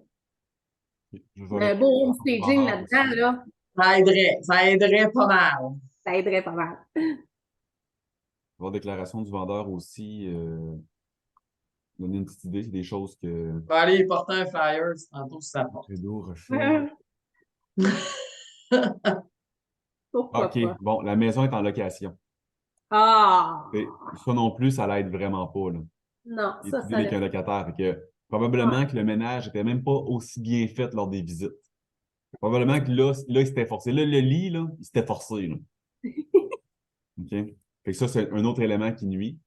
Je vais Mais un beau home staging vendeur aussi. là-dedans, là, Ça aiderait pas mal. ça aiderait pas mal. Avoir déclaration du vendeur aussi, donner une petite idée, c'est des choses que Je vais aller porter un flyer tantôt si ça porte. Credo refait. Pourquoi OK, pas? bon, la maison est en location. Ah! Et ça non plus, ça l'aide vraiment pas, là. Non, ça, Étudier ça avec un l'aide. locataire. Fait que Ouais. probablement que le ménage n'était même pas aussi bien fait lors des visites. Probablement que là, il s'était forcé. Là, le lit, là, il s'était forcé, là. OK? Fait que ça, c'est un autre élément qui nuit.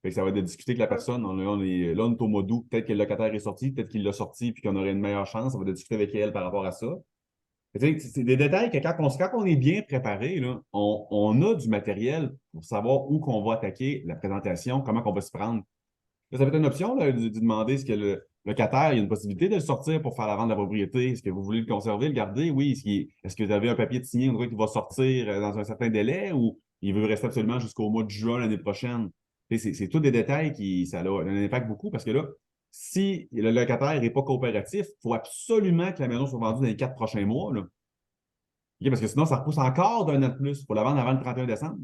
Fait que ça va être de discuter avec la personne. Là, on est au mois d'août. Peut-être que le locataire est sorti, peut-être qu'il l'a sorti puis qu'on aurait une meilleure chance. Ça va être de discuter avec elle par rapport à ça. Tu sais, c'est des détails que quand on est bien préparé, là, on a du matériel pour savoir où qu'on va attaquer la présentation, comment qu'on va se prendre. Là, ça peut être une option là, de demander est-ce que le locataire, il y a une possibilité de le sortir pour faire la vente de la propriété. Est-ce que vous voulez le conserver, le garder? Oui. Est-ce que vous avez un papier de signé, on dirait qu'il va sortir dans un certain délai ou il veut rester absolument jusqu'au mois de juin l'année prochaine? Tu sais, c'est tous des détails qui ça a un impact beaucoup parce que là, si le locataire n'est pas coopératif, il faut absolument que la maison soit vendue dans les 4 prochains mois. Là. OK, parce que sinon, ça repousse encore d'un an de plus pour la vendre avant le 31 décembre.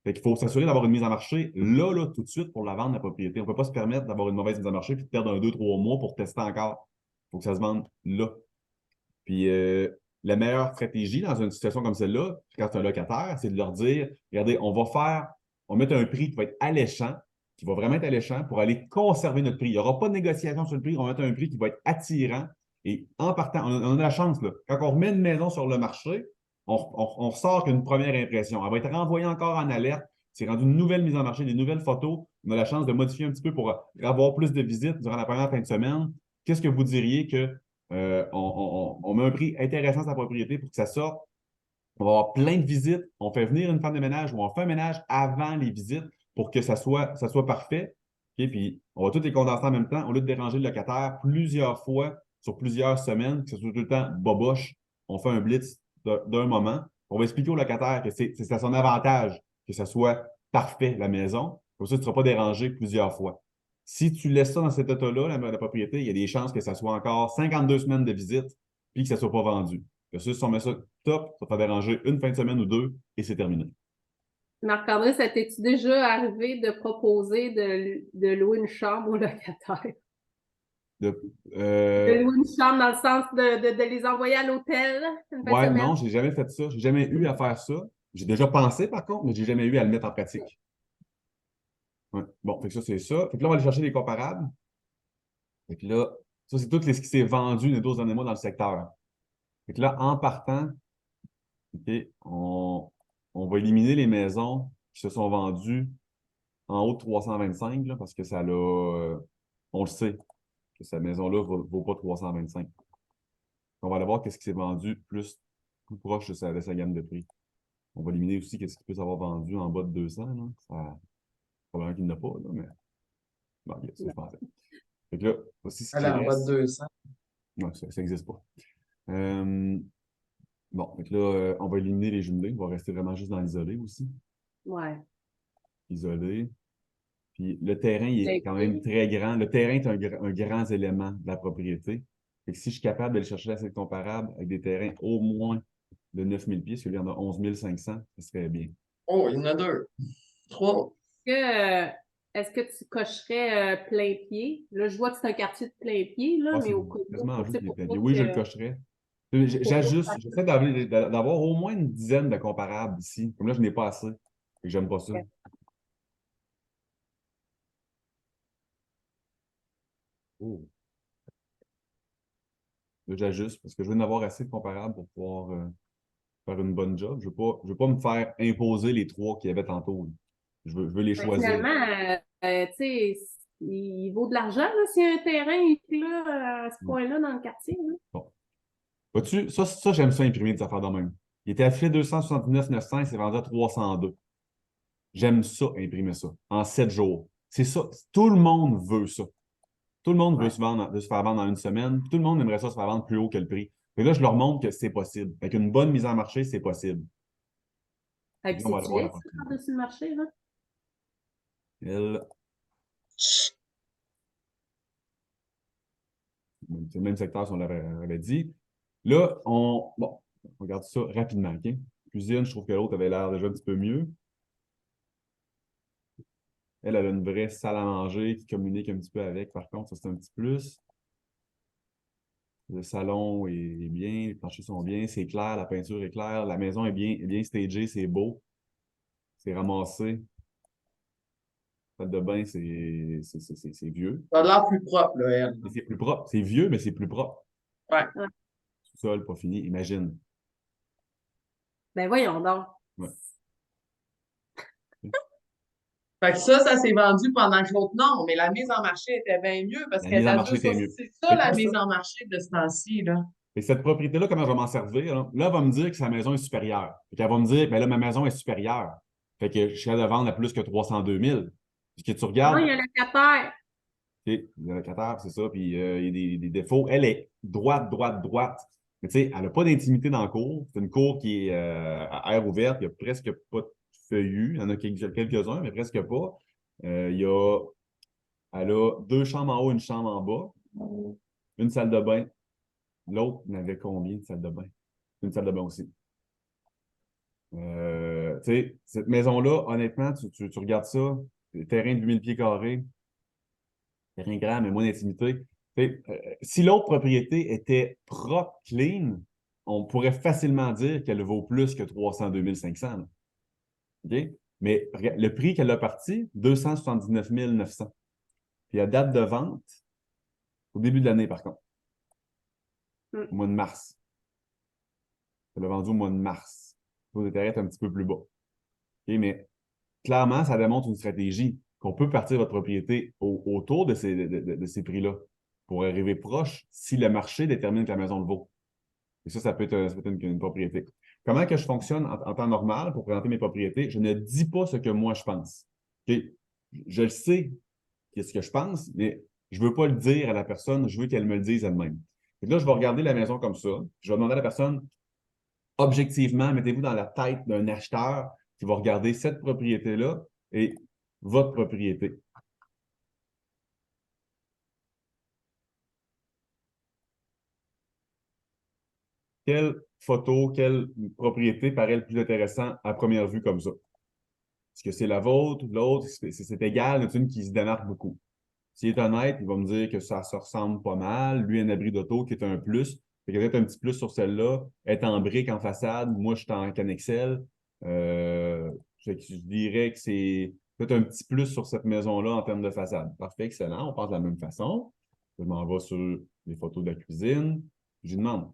Fait qu'il faut s'assurer d'avoir une mise en marché là, tout de suite pour la vente de la propriété. On ne peut pas se permettre d'avoir une mauvaise mise en marché puis de perdre 2, 3 mois pour tester encore. Il faut que ça se vende là. Puis la meilleure stratégie dans une situation comme celle-là, quand c'est un locataire, c'est de leur dire, regardez, on va mettre un prix qui va être alléchant, qui va vraiment être alléchant pour aller conserver notre prix. Il n'y aura pas de négociation sur le prix, on va mettre un prix qui va être attirant. Et en partant, on a la chance, là, quand on remet une maison sur le marché, on ressort qu'une première impression. Elle va être renvoyée encore en alerte. C'est rendu une nouvelle mise en marché, des nouvelles photos. On a la chance de modifier un petit peu pour avoir plus de visites durant la première fin de semaine. Qu'est-ce que vous diriez que on met un prix intéressant sur la propriété pour que ça sorte? On va avoir plein de visites. On fait venir une femme de ménage ou on fait un ménage avant les visites pour que ça soit parfait. Okay? Puis on va tous les condenser en même temps. Au lieu de déranger le locataire plusieurs fois sur plusieurs semaines, que ce soit tout le temps boboche, on fait un blitz d'un moment. On va expliquer au locataire que c'est à son avantage que ça soit parfait, la maison. Comme ça, tu ne seras pas dérangé plusieurs fois. Si tu laisses ça dans cet état-là, la propriété, il y a des chances que ça soit encore 52 semaines de visite puis que ça ne soit pas vendu. Que ça, si on met ça top, ça va déranger une fin de semaine ou deux et c'est terminé. Marc-André, ça t'es-tu déjà arrivé de proposer de louer une chambre aux locataires? De, De louer une chambre dans le sens de les envoyer à l'hôtel une fin de ouais, semaine? non, j'ai jamais fait ça. J'ai jamais eu à faire ça. J'ai déjà pensé, par contre, mais j'ai jamais eu à le mettre en pratique. Ouais. Bon, fait que ça, c'est ça. Fait que là, on va aller chercher les comparables. Fait que là, ça, c'est tout ce qui s'est vendu les 12 derniers mois dans le secteur. Fait que là, en partant, OK, on va éliminer les maisons qui se sont vendues en haut de 325, là, parce que ça l'a. On le sait, que cette maison-là ne vaut pas 325. On va aller voir qu'est-ce qui s'est vendu plus proche de sa gamme de prix. On va éliminer aussi qu'est-ce qui peut s'avoir vendu en bas de 200. Là. Ça, probablement qu'il n'y en a pas, là, mais bon, c'est ce que je pensais. Fait que là, voici ce Elle est qui en bas de reste. 200. Non, ça n'existe pas. Bon, donc là, on va éliminer les jumelés. On va rester vraiment juste dans l'isolé aussi. Ouais. Isolé. Puis le terrain, il est Plein quand même pied. très grand. Le terrain est un grand élément de la propriété. Fait que si je suis capable d'aller chercher assez comparable avec des terrains au moins de 9000 pieds, parce qu'il y en a 11 500, ça serait bien. Oh, il y en a deux. Trois. Est-ce que tu cocherais plein pied? Là, je vois que c'est un quartier de plein pied, là, Ah, mais c'est au cas quasiment où, tu juste sais, des pour plaviers. pas Oui, je le que. cocherais. Pour pas J'ajuste. J'essaie d'avoir au moins une dizaine de comparables ici. Comme là, je n'ai pas assez. Fait que j'aime pas ça. que- Oh. Là, j'ajuste parce que je veux en avoir assez de comparables pour pouvoir faire une bonne job. Je veux pas me faire imposer les trois qu'il y avait tantôt. Là. Je veux les choisir. Finalement, tu sais, il vaut de l'argent, là, s'il y a un terrain là, à ce Mm. point-là dans le quartier. Là. Bon. Vois-tu, ça j'aime ça imprimer des affaires de même. Il était affiché 269 900, il s'est vendu à 302. J'aime ça, imprimer ça, en 7 jours. C'est ça. Tout le monde veut ça. Tout le monde veut Ouais. se faire vendre en une semaine. Tout le monde aimerait ça se faire vendre plus haut que le prix. Et là, je leur montre que c'est possible. Avec une bonne mise en marché, c'est possible. Et Et puis là, on va aller c'est-tu voir la laid, ça, prochaine. par-dessus le marché, là? Elle, c'est le même secteur si on l'avait dit. Là, on regarde ça rapidement, OK? Cuisine, je trouve que l'autre avait l'air déjà un petit peu mieux. Elle a une vraie salle à manger qui communique un petit peu avec, par contre, ça c'est un petit plus. Le salon est bien, les planchers sont bien, c'est clair, la peinture est claire, la maison est bien stagée, c'est beau, c'est ramassé. La salle de bain, c'est vieux. Ça a l'air plus propre, là, elle. Mais c'est plus propre. C'est vieux, mais c'est plus propre. Ouais. Sol, pas fini, imagine. Ben voyons donc. Ouais. Fait que ça s'est vendu pendant que l'autre non, mais la mise en marché était bien mieux parce La qu'elle mise en a marché juste ça. était mieux. C'est ça Fait que la là, mise ça- en marché de ce temps-ci, là. Et cette propriété-là, comment je vais m'en servir? Là, elle va me dire que sa maison est supérieure. Fait qu'elle va me dire, ben là, ma maison est supérieure. Fait que je suis capable de vendre à plus que 302 000. Puis que tu Non, regardes, il y a le locataire. OK, le locataire, c'est ça, puis il y a des défauts. Elle est droite. Mais tu sais, elle n'a pas d'intimité dans la cour. C'est une cour qui est à air ouverte. Il n'y a presque pas de feuillus. Il y en a quelques-uns, mais presque pas. Elle a 2 chambres en haut, une chambre en bas, une salle de bain. L'autre n'avait combien de salles de bain? Une salle de bain aussi. Tu sais, cette maison-là, honnêtement, tu regardes ça, terrain de 8000 pieds carrés, terrain grand, mais moins d'intimité. Si l'autre propriété était propre, clean, on pourrait facilement dire qu'elle vaut plus que 302 500. Là. OK? Mais le prix qu'elle a parti, 279 900. Puis la date de vente, au début de l'année, par contre, au mois de mars. Elle l'a vendu au mois de mars. Le taux d'intérêt est un petit peu plus bas. OK? Mais clairement, ça démontre une stratégie qu'on peut partir votre propriété autour de ces prix-là pour arriver proche si le marché détermine que la maison le vaut. Et ça peut être une propriété. Comment que je fonctionne en temps normal pour présenter mes propriétés? Je ne dis pas ce que moi je pense. OK? Je le sais, qu'est-ce que je pense, mais je ne veux pas le dire à la personne, je veux qu'elle me le dise elle-même. Et là, je vais regarder la maison comme ça. Je vais demander à la personne, objectivement, mettez-vous dans la tête d'un acheteur qui va regarder cette propriété-là et votre propriété. Quelle photo, quelle propriété paraît le plus intéressant à première vue comme ça? Est-ce que c'est la vôtre, l'autre? C'est égal, il y en a une qui se démarque beaucoup. S'il est honnête, il va me dire que ça se ressemble pas mal. Lui, un abri d'auto qui est un plus. Fait qu'il y a peut-être un petit plus sur celle-là. Être en brique, en façade. Moi, je suis en Canexel. Je dirais que c'est peut-être un petit plus sur cette maison-là en termes de façade. Parfait, excellent. On pense de la même façon. Je m'en vais sur les photos de la cuisine. Je lui demande,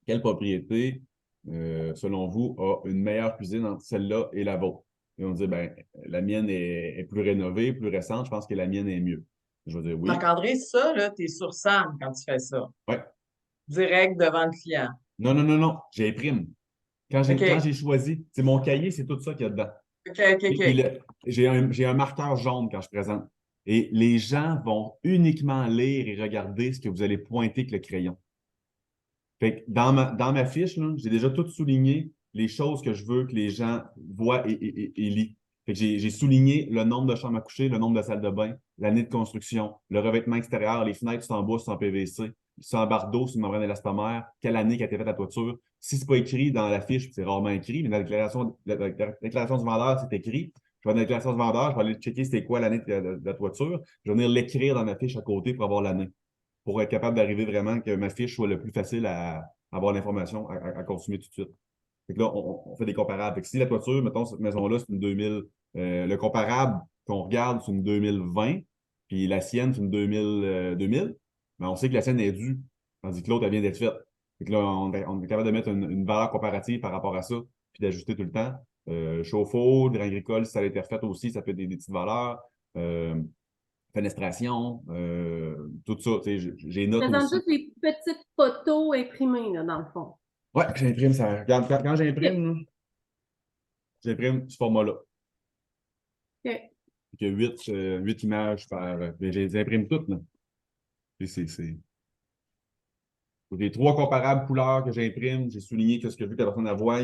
quelle propriété, selon vous, a une meilleure cuisine entre celle-là et la vôtre? Et on dit, ben, la mienne est plus rénovée, plus récente. Je pense que la mienne est mieux. Je vais dire oui. Marc-André, ça, là, t'es sur Sam quand tu fais ça. Ouais. Direct devant le client. Non. J'imprime. Quand OK. j'ai choisi, c'est mon cahier, c'est tout ça qu'il y a dedans. OK. J'ai un marqueur jaune quand je présente. Et les gens vont uniquement lire et regarder ce que vous allez pointer avec le crayon. Fait que dans ma fiche, là, j'ai déjà tout souligné les choses que je veux que les gens voient et lisent. Fait que j'ai souligné le nombre de chambres à coucher, le nombre de salles de bain, l'année de construction, le revêtement extérieur, les fenêtres sont en bois, sont en PVC, sont en bardeau, c'est une membrane élastomère, quelle année qui a été faite la toiture. Si ce n'est pas écrit dans la fiche, c'est rarement écrit, mais dans la déclaration du vendeur, c'est écrit. Je vais dans la déclaration du vendeur, je vais aller checker c'était quoi l'année de la toiture. Je vais venir l'écrire dans ma fiche à côté pour avoir l'année, pour être capable d'arriver vraiment que ma fiche soit le plus facile à avoir l'information à consommer tout de suite. Fait que là, on fait des comparables. Fait que si la toiture, mettons, cette maison-là, c'est une 2000, le comparable qu'on regarde, c'est une 2020, puis la sienne, c'est une 2000, mais on sait que la sienne est due, tandis que l'autre, elle vient d'être faite. Fait que là, on est capable de mettre une valeur comparative par rapport à ça, puis d'ajuster tout le temps. Chauffe-eau, grain agricole, si ça a été refait aussi, ça fait des petites valeurs. Fenestration, tout ça. J'ai note Présente aussi. juste les petites photos imprimées, là, dans le fond. Ouais, j'imprime ça. Regarde, quand j'imprime, OK. là, j'imprime ce format-là. OK. Il y a 8 images par. Mais je les imprime toutes, là. C'est les 3 comparables couleurs que j'imprime. J'ai souligné ce que je veux que la personne la voie.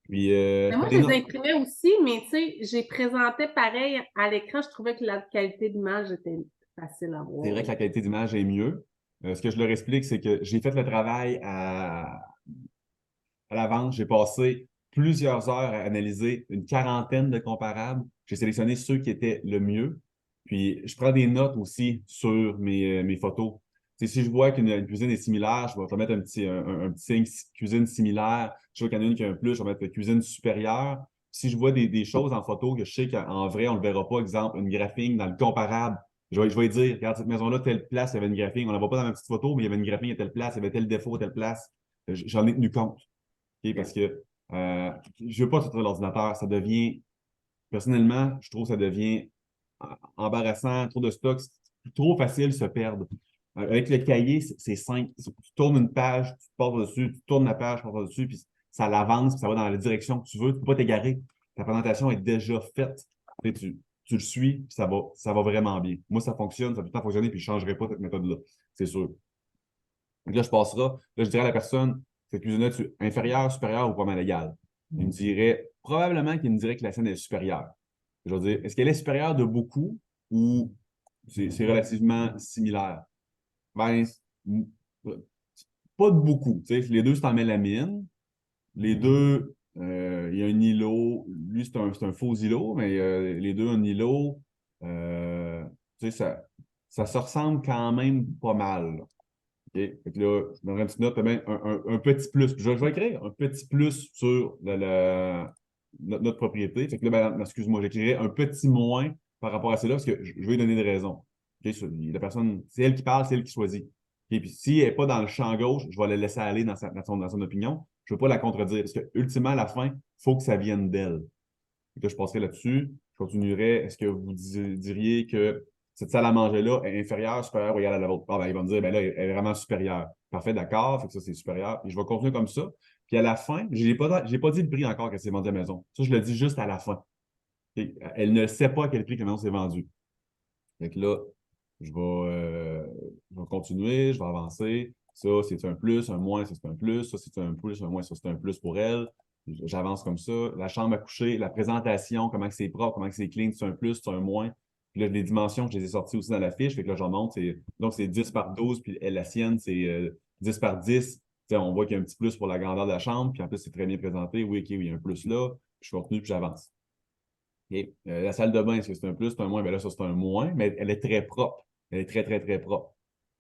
Puis, Mais je moi, fais je des les notes. imprimais aussi, mais tu sais, j'ai présenté pareil à l'écran. Je trouvais que la qualité d'image était facile à C'est voir. vrai que la qualité d'image est mieux. Ce que je leur explique, c'est que j'ai fait le travail à l'avance. J'ai passé plusieurs heures à analyser une quarantaine de comparables. J'ai sélectionné ceux qui étaient le mieux. Puis, je prends des notes aussi sur mes photos. Tu sais, si je vois qu'une cuisine est similaire, je vais te mettre un petit signe cuisine similaire. Je vois qu'il y en a une qui a un plus, je vais mettre cuisine supérieure. Si je vois des choses en photo que je sais qu'en vrai, on ne le verra pas, exemple, une graphing dans le comparable, je vais dire, regarde, cette maison-là, telle place, il y avait une graphing. On ne la voit pas dans ma petite photo, mais il y avait une graphing à telle place, il y avait tel défaut à telle place. J'en ai tenu compte. OK? Parce que je veux pas tout l'ordinateur. Ça devient, personnellement, je trouve que ça devient embarrassant, trop de stocks, c'est trop facile de se perdre. Avec le cahier, c'est simple. Tu tournes une page, tu pars dessus, tu tournes la page, tu pars dessus, puis ça l'avance, puis ça va dans la direction que tu veux. Tu ne peux pas t'égarer. Ta présentation est déjà faite. Tu le suis, puis ça va vraiment bien. Moi, ça fonctionne, ça a tout le temps fonctionné, puis je ne changerai pas cette méthode-là. C'est sûr. Donc là, je passerai. Là, je dirais à la personne, cette cuisine-là, inférieure, supérieure ou pas mal égale? Il me dirait, probablement qu'il me dirait que la scène est supérieure. Je veux dire, est-ce qu'elle est supérieure de beaucoup ou c'est relativement similaire? Ben, pas de beaucoup. Tu sais, les deux, c'est en mélamine. Les deux, il y a un îlot. Lui, c'est un faux îlot, mais les deux, un îlot. Tu sais, ça se ressemble quand même pas mal. Là. OK? Fait que là, je donnerai une petite note, même un petit plus. Je vais écrire un petit plus sur notre propriété. Fait que là, ben, excuse-moi, j'écrirai un petit moins par rapport à celle-là parce que je vais lui donner des raisons. OK? La personne, c'est elle qui parle, c'est elle qui choisit. OK? Puis si elle n'est pas dans le champ gauche, je vais la laisser aller dans son opinion. Je ne veux pas la contredire parce que, ultimement, à la fin, il faut que ça vienne d'elle. Fait que je passerai là-dessus. Je continuerai. Est-ce que vous diriez que cette salle à manger-là est inférieure, supérieure ou égale à la vôtre? Ah, ben, il va me dire, ben là, elle est vraiment supérieure. Parfait, d'accord. Fait que ça, c'est supérieur. Et je vais continuer comme ça. Puis à la fin, je n'ai pas dit le prix encore que c'est vendu à la maison. Ça, je le dis juste à la fin. Et elle ne sait pas à quel prix que la maison s'est vendue. Fait que là, je vais continuer, je vais avancer. Ça, c'est un plus, un moins, ça, c'est un plus. Ça, c'est un plus, un moins, ça, c'est un plus pour elle. J'avance comme ça. La chambre à coucher, la présentation, comment c'est propre, comment c'est clean, c'est un plus, c'est un moins. Puis là, les dimensions, je les ai sorties aussi dans la fiche. Fait que là, j'en montre. Donc, c'est 10 par 12, puis la sienne, c'est 10 par 10. Tu sais, on voit qu'il y a un petit plus pour la grandeur de la chambre. Puis en plus, c'est très bien présenté. Oui, OK, oui, il y a un plus là. Puis je continue, puis j'avance. OK. La salle de bain, est-ce que c'est un plus, c'est un moins? Bien là, ça, c'est un moins, mais elle est très propre. Elle est très, très, très propre.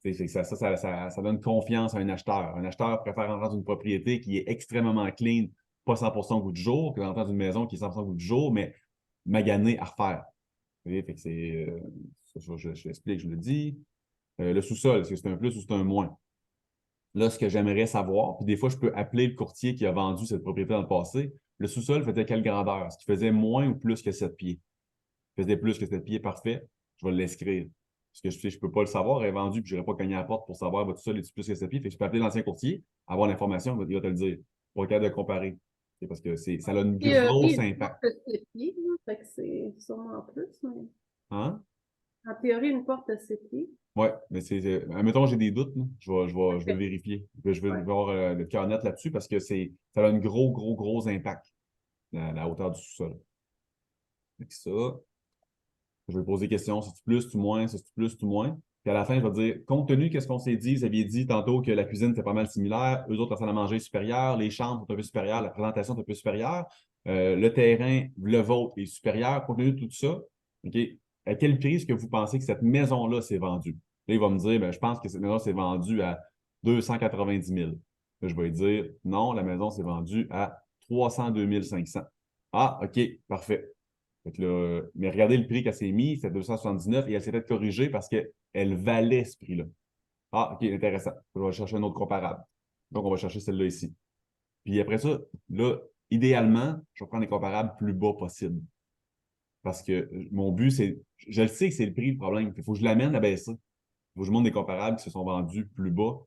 C'est que ça donne confiance à un acheteur. Un acheteur préfère rentrer dans une propriété qui est extrêmement clean, pas 100% au goût du jour, que rentrer dans une maison qui est 100% au goût du jour, mais maganée à refaire. Fait que je l'explique, je le dis. Le sous-sol, est-ce que c'est un plus ou c'est un moins? Là, ce que j'aimerais savoir, puis des fois, je peux appeler le courtier qui a vendu cette propriété dans le passé. Le sous-sol faisait quelle grandeur? Est-ce qu'il faisait moins ou plus que 7 pieds? Faisait plus que 7 pieds, parfait, je vais l'inscrire. Parce que je ne peux pas le savoir, elle est vendue, puis je n'irai pas cogner à la porte pour savoir votre sol est plus que 7 pieds. Fait que je peux appeler l'ancien courtier, avoir l'information, il va te le dire. Pour le cas de comparer. C'est parce que ça a une grosse Théorie, une porte impact. de 7 pieds, là, fait que c'est sûrement plus, mais Hein? en théorie, une porte de 7 pieds. Ouais, mais admettons, j'ai des doutes, là. Je vais OK. vérifier. Je vais Ouais. voir le cœur net là-dessus parce que ça a un gros, gros, gros impact, la hauteur du sous-sol. Fait que ça. Je vais poser des questions, c'est-tu plus, tu moins, c'est-tu plus, tu moins. Puis à la fin, je vais dire, compte tenu de ce qu'on s'est dit, vous aviez dit tantôt que la cuisine était pas mal similaire, eux autres, la salle à manger est supérieure, les chambres sont un peu supérieures, la présentation est un peu supérieure, le terrain, le vôtre est supérieur. Compte tenu de tout ça, OK, à quel prix est-ce que vous pensez que cette maison-là s'est vendue? Là, il va me dire, ben, je pense que cette maison s'est vendue à 290 000. Là, je vais lui dire, non, la maison s'est vendue à 302 500. Ah, OK, parfait. Fait que là, mais regardez le prix qu'elle s'est mis, c'est 279 et elle s'est fait corriger parce qu'elle valait ce prix-là. Ah, OK, intéressant. Je vais chercher un autre comparable. Donc, on va chercher celle-là ici. Puis après ça, là, idéalement, je vais prendre les comparables plus bas possible. Parce que mon but, je le sais que c'est le prix le problème. Il faut que je l'amène à baisser. Il faut que je montre des comparables qui se sont vendus plus bas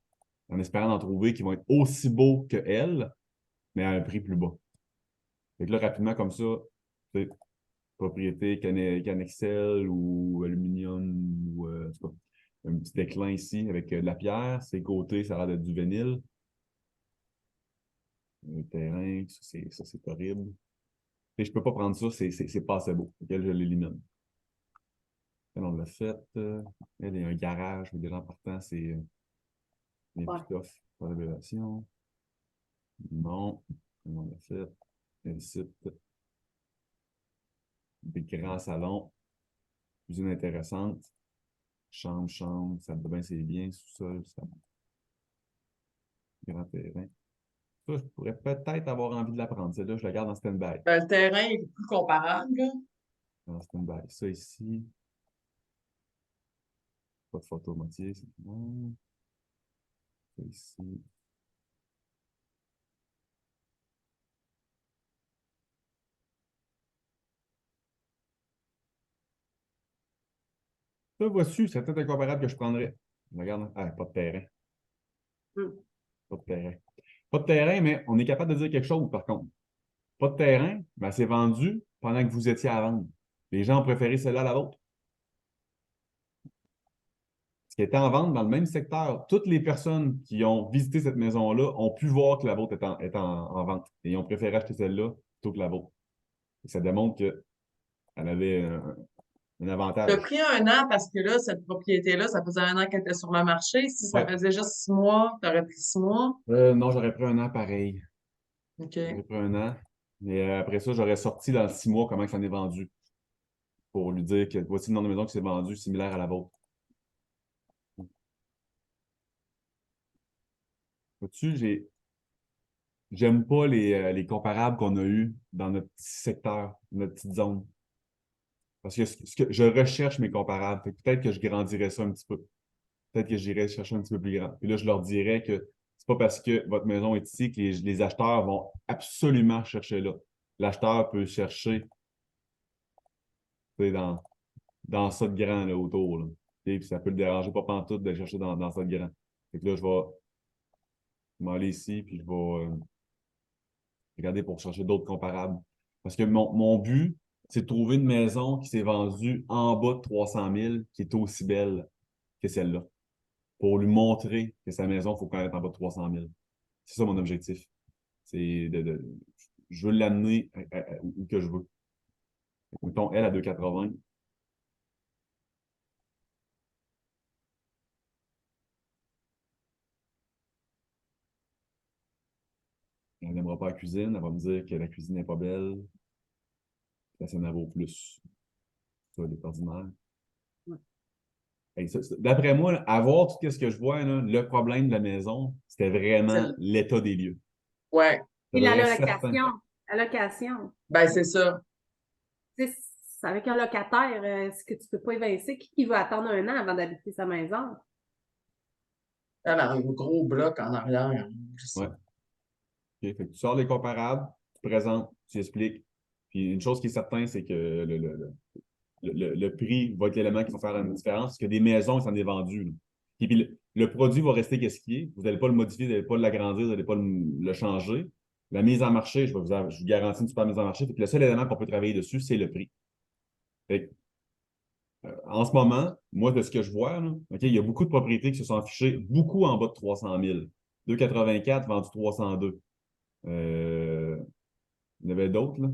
en espérant en trouver qui vont être aussi beaux que elle, mais à un prix plus bas. Fait que là, rapidement, comme ça, propriété Canexel ou aluminium ou en tout cas, un petit déclin ici avec de la pierre. Ses côtés, ça a l'air d'être du vinyle. Le terrain, ça c'est horrible. Et je peux pas prendre ça, c'est pas assez beau. Lequel je l'élimine. On l'a fait. Il y a un garage, mais déjà en partant, c'est Les Ouais. pick-off, pas d'évaluation. Non. On l'a fait. Le site. Des grands salons. Cuisine intéressante. Chambre, salle de bain, c'est bien. Sous-sol, ça. Grand terrain. Ça, je pourrais peut-être avoir envie de l'apprendre. Celle-là, je la garde en stand-by. Ben, le terrain est plus comparable, là. En stand-by. Ça ici. Pas de photo moitié, c'est bon. Ça ici. Ça, voici, c'est peut-être incomparable que je prendrais. Regarde, ah, pas de terrain. Hum. Pas de terrain. Pas de terrain, mais on est capable de dire quelque chose, par contre. Pas de terrain, ben, c'est vendu pendant que vous étiez à vendre. Les gens ont préféré celle-là à la vôtre. Ce qui était en vente dans le même secteur, toutes les personnes qui ont visité cette maison-là ont pu voir que la vôtre est en vente. Et ils ont préféré acheter celle-là plutôt que la vôtre. Et ça démontre qu'elle avait un T'as avantage. pris 1 an parce que là, cette propriété-là, ça faisait 1 an qu'elle était sur le marché. Si ça Ouais. faisait juste 6 mois, t'aurais pris 6 mois. Non, j'aurais pris un an pareil. OK. J'aurais pris un an. Mais après ça, j'aurais sorti dans 6 mois comment ça en est vendu. Pour lui dire que voici le nombre de maisons qui s'est vendu similaire à la vôtre. Vois-tu, j'aime pas les comparables qu'on a eus dans notre petit secteur, notre petite zone. Parce que, ce que je recherche mes comparables. Fait que peut-être que je grandirais ça un petit peu. Peut-être que j'irais chercher un petit peu plus grand. Puis là, je leur dirais que c'est pas parce que votre maison est ici que les acheteurs vont absolument chercher là. L'acheteur peut chercher tu sais, dans ça de grand là, autour. Là. Puis ça peut le déranger pas pantoute de chercher dans ça de grand. Fait que là, je vais m'aller ici, puis je vais regarder pour chercher d'autres comparables. Parce que mon but, c'est de trouver une maison qui s'est vendue en bas de 300 000, qui est aussi belle que celle-là. Pour lui montrer que sa maison, il faut connaître en bas de 300 000. C'est ça mon objectif. C'est je veux l'amener où que je veux. Mettons, elle à 2,80. Elle n'aimera pas la cuisine. Elle va me dire que la cuisine n'est pas belle. La scène vaut plus. Ça, elle est ordinaire. Ouais. Hey, d'après moi, là, à voir tout ce que je vois, là, le problème de la maison, c'était vraiment C'est- l'état des lieux. Ouais. Ça Puis devrait la être certain. location. La location. Ben, c'est ça. Tu sais, avec un locataire, est-ce que tu peux pas évincer? Qui veut attendre 1 an avant d'habiter sa maison? Elle a un gros bloc en arrière. Ouais. OK. Fait que tu sors les comparables, tu présentes, tu expliques. Puis une chose qui est certaine, c'est que le prix va être l'élément qui va faire une différence, parce que des maisons, ça en est vendu. Là. Et puis le produit va rester qu'est-ce qui est. Vous n'allez pas le modifier, vous n'allez pas l'agrandir, vous n'allez pas le changer. La mise en marché, je vous garantis une super mise en marché. Fait que le seul élément qu'on peut travailler dessus, c'est le prix. Fait que, en ce moment, moi, de ce que je vois, là, OK, il y a beaucoup de propriétés qui se sont affichées beaucoup en bas de 300 000. 2,84 vendu 302. Il y en avait d'autres. Là.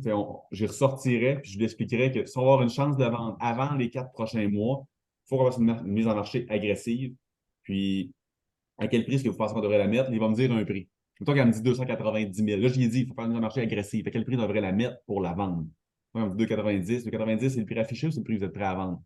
J'y ressortirais, puis je lui expliquerais que si on va avoir une chance de vendre avant les 4 prochains mois, il faut avoir une mise en marché agressive. Puis, à quel prix est-ce que vous pensez qu'on devrait la mettre? Il va me dire un prix. Mettons qu'elle me dit 290 000. Là, je lui ai dit, il faut faire une mise en marché agressive. À quel prix on devrait la mettre pour la vendre? Moi, on me dit 2,90. 2,90, c'est le prix affiché ou c'est le prix que vous êtes prêt à vendre?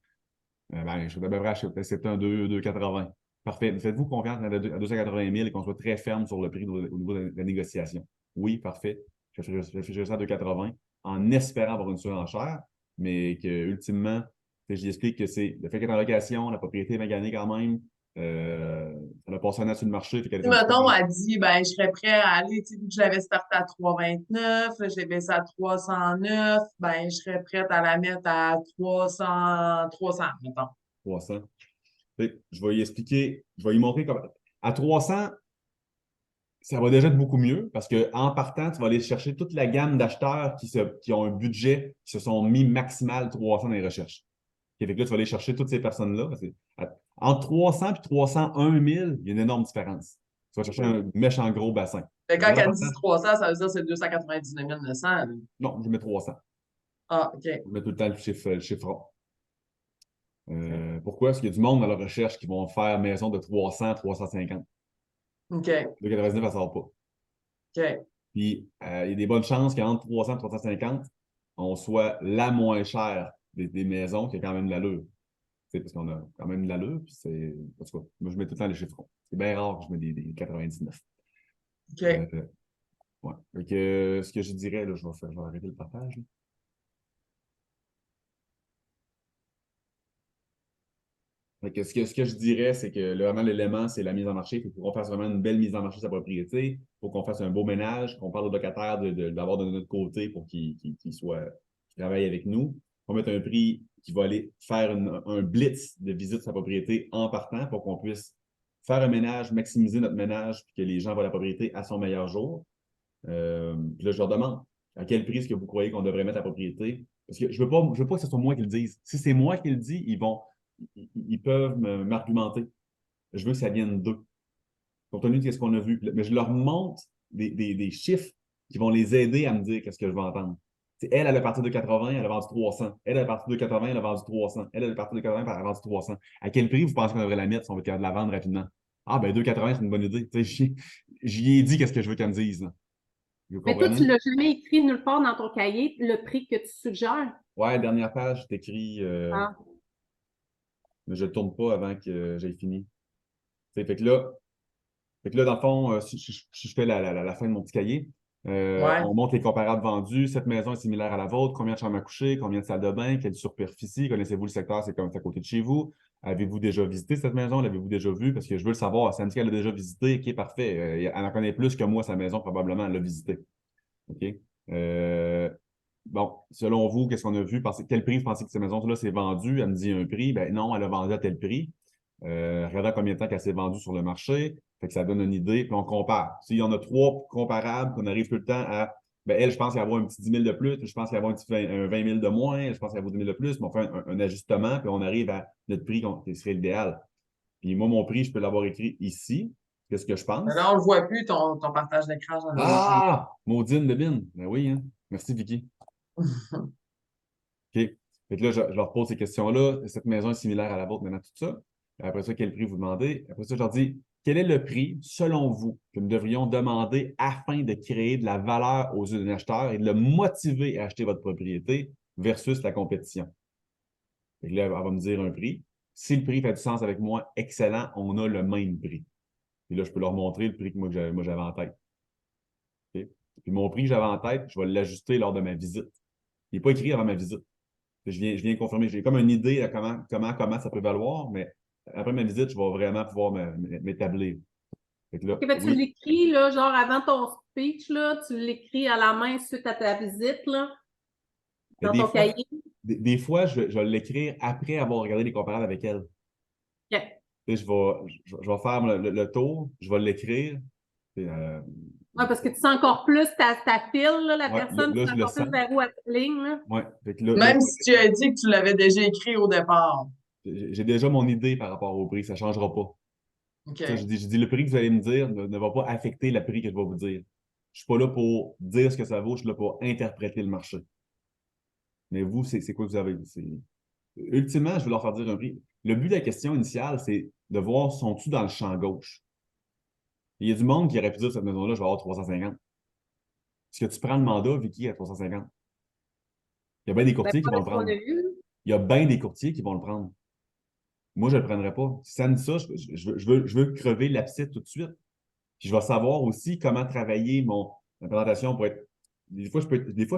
Ben, je suis d'abord prêt à acheter. C'est un 2,80. Parfait. Faites-vous confiance à 280 000 et qu'on soit très ferme sur le prix au niveau de la négociation. Oui, parfait. Je fais ça à 2,80 en espérant avoir une surenchère, mais que ultimement, j'explique que c'est le fait qu'elle est en location, la propriété est maganée quand même, elle a passé un an sur le marché, fait qu'elle est Si, un petit peu. mettons, elle dit, ben, je serais prêt à aller, tu sais, vu que je l'avais starté à 329, là, j'ai baissé à 309, ben, je serais prête à la mettre à 300, mettons. 300. Je vais y expliquer, je vais y montrer comment. À 300, ça va déjà être beaucoup mieux parce qu'en partant, tu vas aller chercher toute la gamme d'acheteurs qui ont un budget, qui se sont mis maximal 300 dans les recherches. Fait que là, tu vas aller chercher toutes ces personnes-là. Entre 300 et 301 000, il y a une énorme différence. Tu vas chercher un méchant gros bassin. Fait que quand Là, en elle dit partant, 300, ça veut dire que c'est 299 900. Là. non, je mets 300. Ah, OK. Je mets tout le temps le chiffre rond. Pourquoi? Parce qu'il y a du monde dans la recherche qui vont faire maison de 300, 350. OK. 2,99, elle ne sort pas. OK. Puis, il y a des bonnes chances qu'entre 300 et 350, on soit la moins chère des maisons qui a quand même de l'allure. Tu sais, parce qu'on a quand même de l'allure, puis c'est. En tout cas, moi, je mets tout le temps les chiffres ronds. C'est bien rare que je mets des 99. OK. Ouais. Donc, ce que je dirais, là, je vais arrêter le partage, là. Fait que ce que je dirais, c'est que vraiment l'élément, c'est la mise en marché. Il faut qu'on fasse vraiment une belle mise en marché de sa propriété. Il faut qu'on fasse un beau ménage, qu'on parle aux locataires d'avoir de notre côté pour qu'ils travaillent avec nous. On mette un prix qui va aller faire un blitz de visite de sa propriété en partant pour qu'on puisse faire un ménage, maximiser notre ménage, puis que les gens voient la propriété à son meilleur jour. Puis là, je leur demande à quel prix est-ce que vous croyez qu'on devrait mettre la propriété? Parce que je veux pas que ce soit moi qui le dise. Si c'est moi qui le dis, ils peuvent m'argumenter. Je veux que ça vienne d'eux, compte tenu de ce qu'on a vu. Mais je leur montre des chiffres qui vont les aider à me dire qu'est-ce que je veux entendre. Elle à partir de 80, elle a vendu 300. Elle, à partir de 80, elle a vendu 300. Elle, à partir de 80, elle a vendu 300. À quel prix vous pensez qu'on devrait la mettre si on veut qu'elle la vendre rapidement? Ah, ben 2,80, c'est une bonne idée. J'y ai dit qu'est-ce que je veux qu'elle me dise, là. Vous Mais toi, comprenez? tu l'as jamais écrit nulle part dans ton cahier, le prix que tu suggères. Ouais, dernière page, c'est écrit, Ah. mais je ne tourne pas avant que j'aie fini. Fait que là, dans le fond, si je fais la fin de mon petit cahier, Ouais. on montre les comparables vendus. Cette maison est similaire à la vôtre. Combien de chambres à coucher? Combien de salles de bain? Quelle superficie? Connaissez-vous le secteur? C'est comme c'est à côté de chez vous. Avez-vous déjà visité cette maison? L'avez-vous déjà vue? Parce que je veux le savoir. Si elle me dit qu'elle l'a déjà visité, OK, parfait. Elle en connaît plus que moi, sa maison, probablement, elle l'a visitée. OK? Bon, selon vous, qu'est-ce qu'on a vu? Quel prix vous pensez que cette maison-là s'est vendue? Elle me dit un prix. Ben non, elle a vendu à tel prix. Regardez combien de temps qu'elle s'est vendue sur le marché. Fait que ça donne une idée, puis on compare. S'il y en a 3 comparables, qu'on arrive tout le temps à. Ben elle, je pense qu'elle va avoir un petit 10 000 de plus, je pense qu'elle va avoir un 20 000 de moins, je pense qu'elle va avoir 10 000 de plus, mais on fait un ajustement, puis on arrive à notre prix qui serait l'idéal. Puis moi, mon prix, je peux l'avoir écrit ici. Qu'est-ce que je Mais pense? là, on le voit plus, ton partage d'écran, j'en ai écrit. Ah! Maudine de Bin. Ben oui, hein. Merci, Vicky. OK. Fait que là, je leur pose ces questions-là. Cette maison est similaire à la vôtre, maintenant, tout ça. Après ça, quel prix vous demandez? Après ça, je leur dis, quel est le prix, selon vous, que nous devrions demander afin de créer de la valeur aux yeux d'un acheteur et de le motiver à acheter votre propriété versus la compétition? Fait que là, elle va me dire un prix. Si le prix fait du sens avec moi, excellent, on a le même prix. Et là, je peux leur montrer le prix que moi j'avais en tête. OK? Puis mon prix que j'avais en tête, je vais l'ajuster lors de ma visite. Il n'est pas écrit avant ma visite. Je viens confirmer. J'ai comme une idée de comment ça peut valoir, mais après ma visite, je vais vraiment pouvoir m'établir. Fait que là, Ok, ben, tu oui. l'écris, là, genre avant ton speech, là, tu l'écris à la main suite à ta visite, là, Mais dans des ton fois, cahier. des fois, je vais l'écrire après avoir regardé les comparables avec elle. Ok. Tu sais, je vais faire le tour, je vais l'écrire. Puis, Ouais, parce que tu sens encore plus ta file, là, la ouais, là, personne, tu là, sens je le encore plus sens. vers où elle ligne, là. Ouais. Fait que là, Même si tu as dit que tu l'avais déjà écrit au départ. j'ai déjà mon idée par rapport au prix, ça ne changera pas. Ça, OK. je dis, le prix que vous allez me dire ne va pas affecter le prix que je vais vous dire. Je ne suis pas là pour dire ce que ça vaut, je suis là pour interpréter le marché. Mais vous, c'est quoi que vous avez? Ultimement, je veux leur faire dire un prix. Le but de la question initiale, c'est de voir sont-ils dans le champ gauche. Il y a du monde qui aurait pu dire cette maison-là, je vais avoir 350. Est-ce que tu prends le mandat, Vicky, à 350? Il y a bien des Ben, courtiers qui pas vont de le ce qu'on a prendre. vu, là. Il y a bien des courtiers qui vont le prendre. Moi, je ne le prendrais pas. Si ça me dit ça, je veux crever l'abcès tout de suite. Puis je vais savoir aussi comment travailler ma présentation pour être. Des fois, je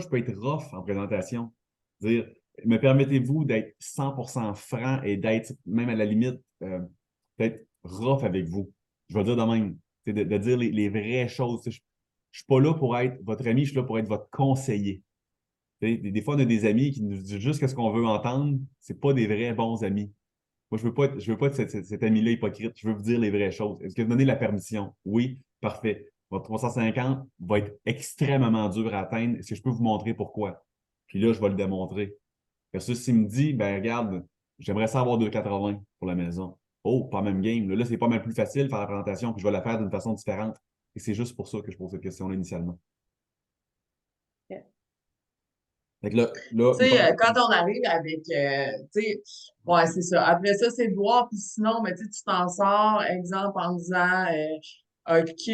peux être rough en présentation. Dire, me permettez-vous d'être 100% franc et d'être même à la limite peut-être rough avec vous. Je vais dire de même. De dire les vraies choses. Je ne suis pas là pour être votre ami, je suis là pour être votre conseiller. Des fois, on a des amis qui nous disent juste ce qu'on veut entendre. C'est pas des vrais bons amis. Moi, je veux pas être cet ami-là hypocrite. Je veux vous dire les vraies choses. Est-ce que vous donnez la permission? Oui, parfait. Votre 350 va être extrêmement dur à atteindre. Est-ce que je peux vous montrer pourquoi? Puis là, je vais le démontrer. Versus s'il me dit, ben regarde, j'aimerais ça avoir 2,80 pour la maison. Oh, pas même game. Là, c'est pas mal plus facile de faire la présentation, puis je vais la faire d'une façon différente. Et c'est juste pour ça que je pose cette question-là initialement. Ok. Fait que là, Tu sais, quand on arrive avec, tu sais, ouais, c'est ça. Après ça, c'est de voir, puis sinon, mais tu sais, tu t'en sors, exemple, en disant, OK, tu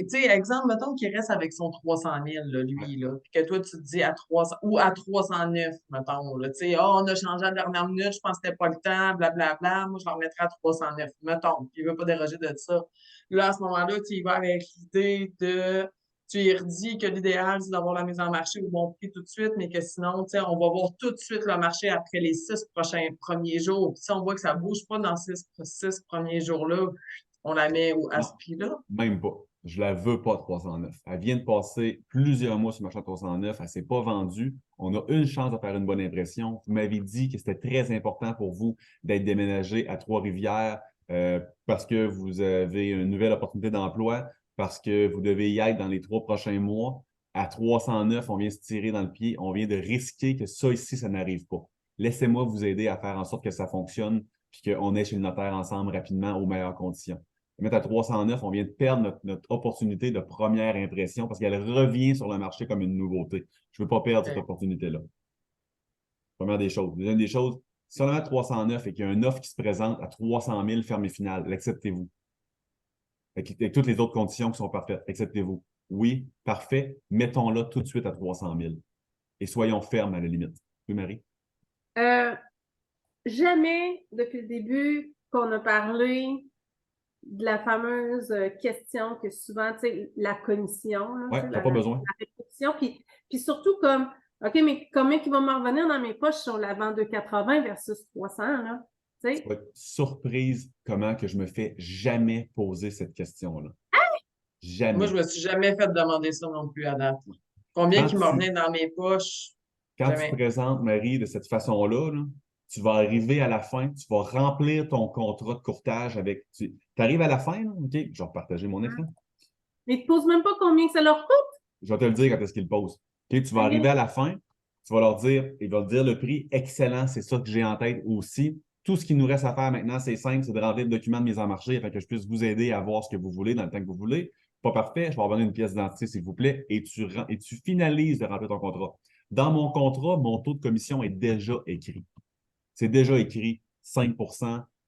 sais, exemple, mettons qu'il reste avec son 300 000, là, Ouais. lui, là, puis que toi, tu te dis à 300, ou à 309, mettons, là, tu sais, on a changé à la dernière minute, je pense que c'était pas le temps, blablabla, moi, je le remettrais à 309, mettons, puis il veut pas déroger de ça. Là, à ce moment-là, tu y vas avec l'idée tu lui redis que l'idéal, c'est d'avoir la mise en marché au bon prix tout de suite, mais que sinon, tu sais, on va voir tout de suite le marché après les 6 premiers jours. Puis si on voit que ça bouge pas dans ces 6 premiers jours-là, on la met à ce Non, prix-là. même pas. Je la veux pas à 309. Elle vient de passer plusieurs mois sur le marché à 309. Elle ne s'est pas vendue. On a une chance de faire une bonne impression. Vous m'avez dit que c'était très important pour vous d'être déménagé à Trois-Rivières parce que vous avez une nouvelle opportunité d'emploi, parce que vous devez y être dans les 3 prochains mois. À 309, on vient se tirer dans le pied. On vient de risquer que ça ici, ça n'arrive pas. Laissez-moi vous aider à faire en sorte que ça fonctionne puis qu'on aille chez le notaire ensemble rapidement aux meilleures conditions. Mettre à 309, on vient de perdre notre opportunité de première impression parce qu'elle revient sur le marché comme une nouveauté. Je ne veux pas perdre cette opportunité-là. Première des choses. Deuxième des choses, si on la met à 309 et qu'il y a une offre qui se présente à 300 000 fermé final, l'acceptez-vous? Avec toutes les autres conditions qui sont parfaites, acceptez-vous? Oui, parfait. Mettons-la tout de suite à 300 000 et soyons fermes à la limite. Oui, Marie? Jamais, depuis le début qu'on a parlé de la fameuse question que souvent, tu sais, la commission, là, Oui, tu sais, tu n'as pas besoin. la répétition, puis surtout comme, OK, mais combien qui va me revenir dans mes poches sur la vente de 80 versus 300, là, tu Tu sais? vas être surprise comment que je me fais jamais poser cette question-là. Moi, Jamais. je me suis jamais fait demander ça non plus à date. Combien Quand qui me tu, revenait dans mes poches? quand tu te Jamais. présentes, Marie, de cette façon-là, là, tu vas arriver à la fin, tu vas remplir ton contrat de courtage avec. Tu arrives à la fin, là, OK? Je vais repartager mon écran. Mais ils te posent même pas combien que ça leur coûte. Je vais te le dire quand est-ce qu'ils le posent. OK? Tu vas arriver OK. à la fin, tu vas leur dire, ils vont te dire le prix, excellent, c'est ça que j'ai en tête aussi. Tout ce qu'il nous reste à faire maintenant, c'est simple, c'est de remplir le document de mise en marché afin que je puisse vous aider à voir ce que vous voulez dans le temps que vous voulez. Pas parfait, je vais avoir une pièce d'identité, s'il vous plaît, et tu finalises de remplir ton contrat. Dans mon contrat, mon taux de commission est déjà écrit. C'est déjà écrit 5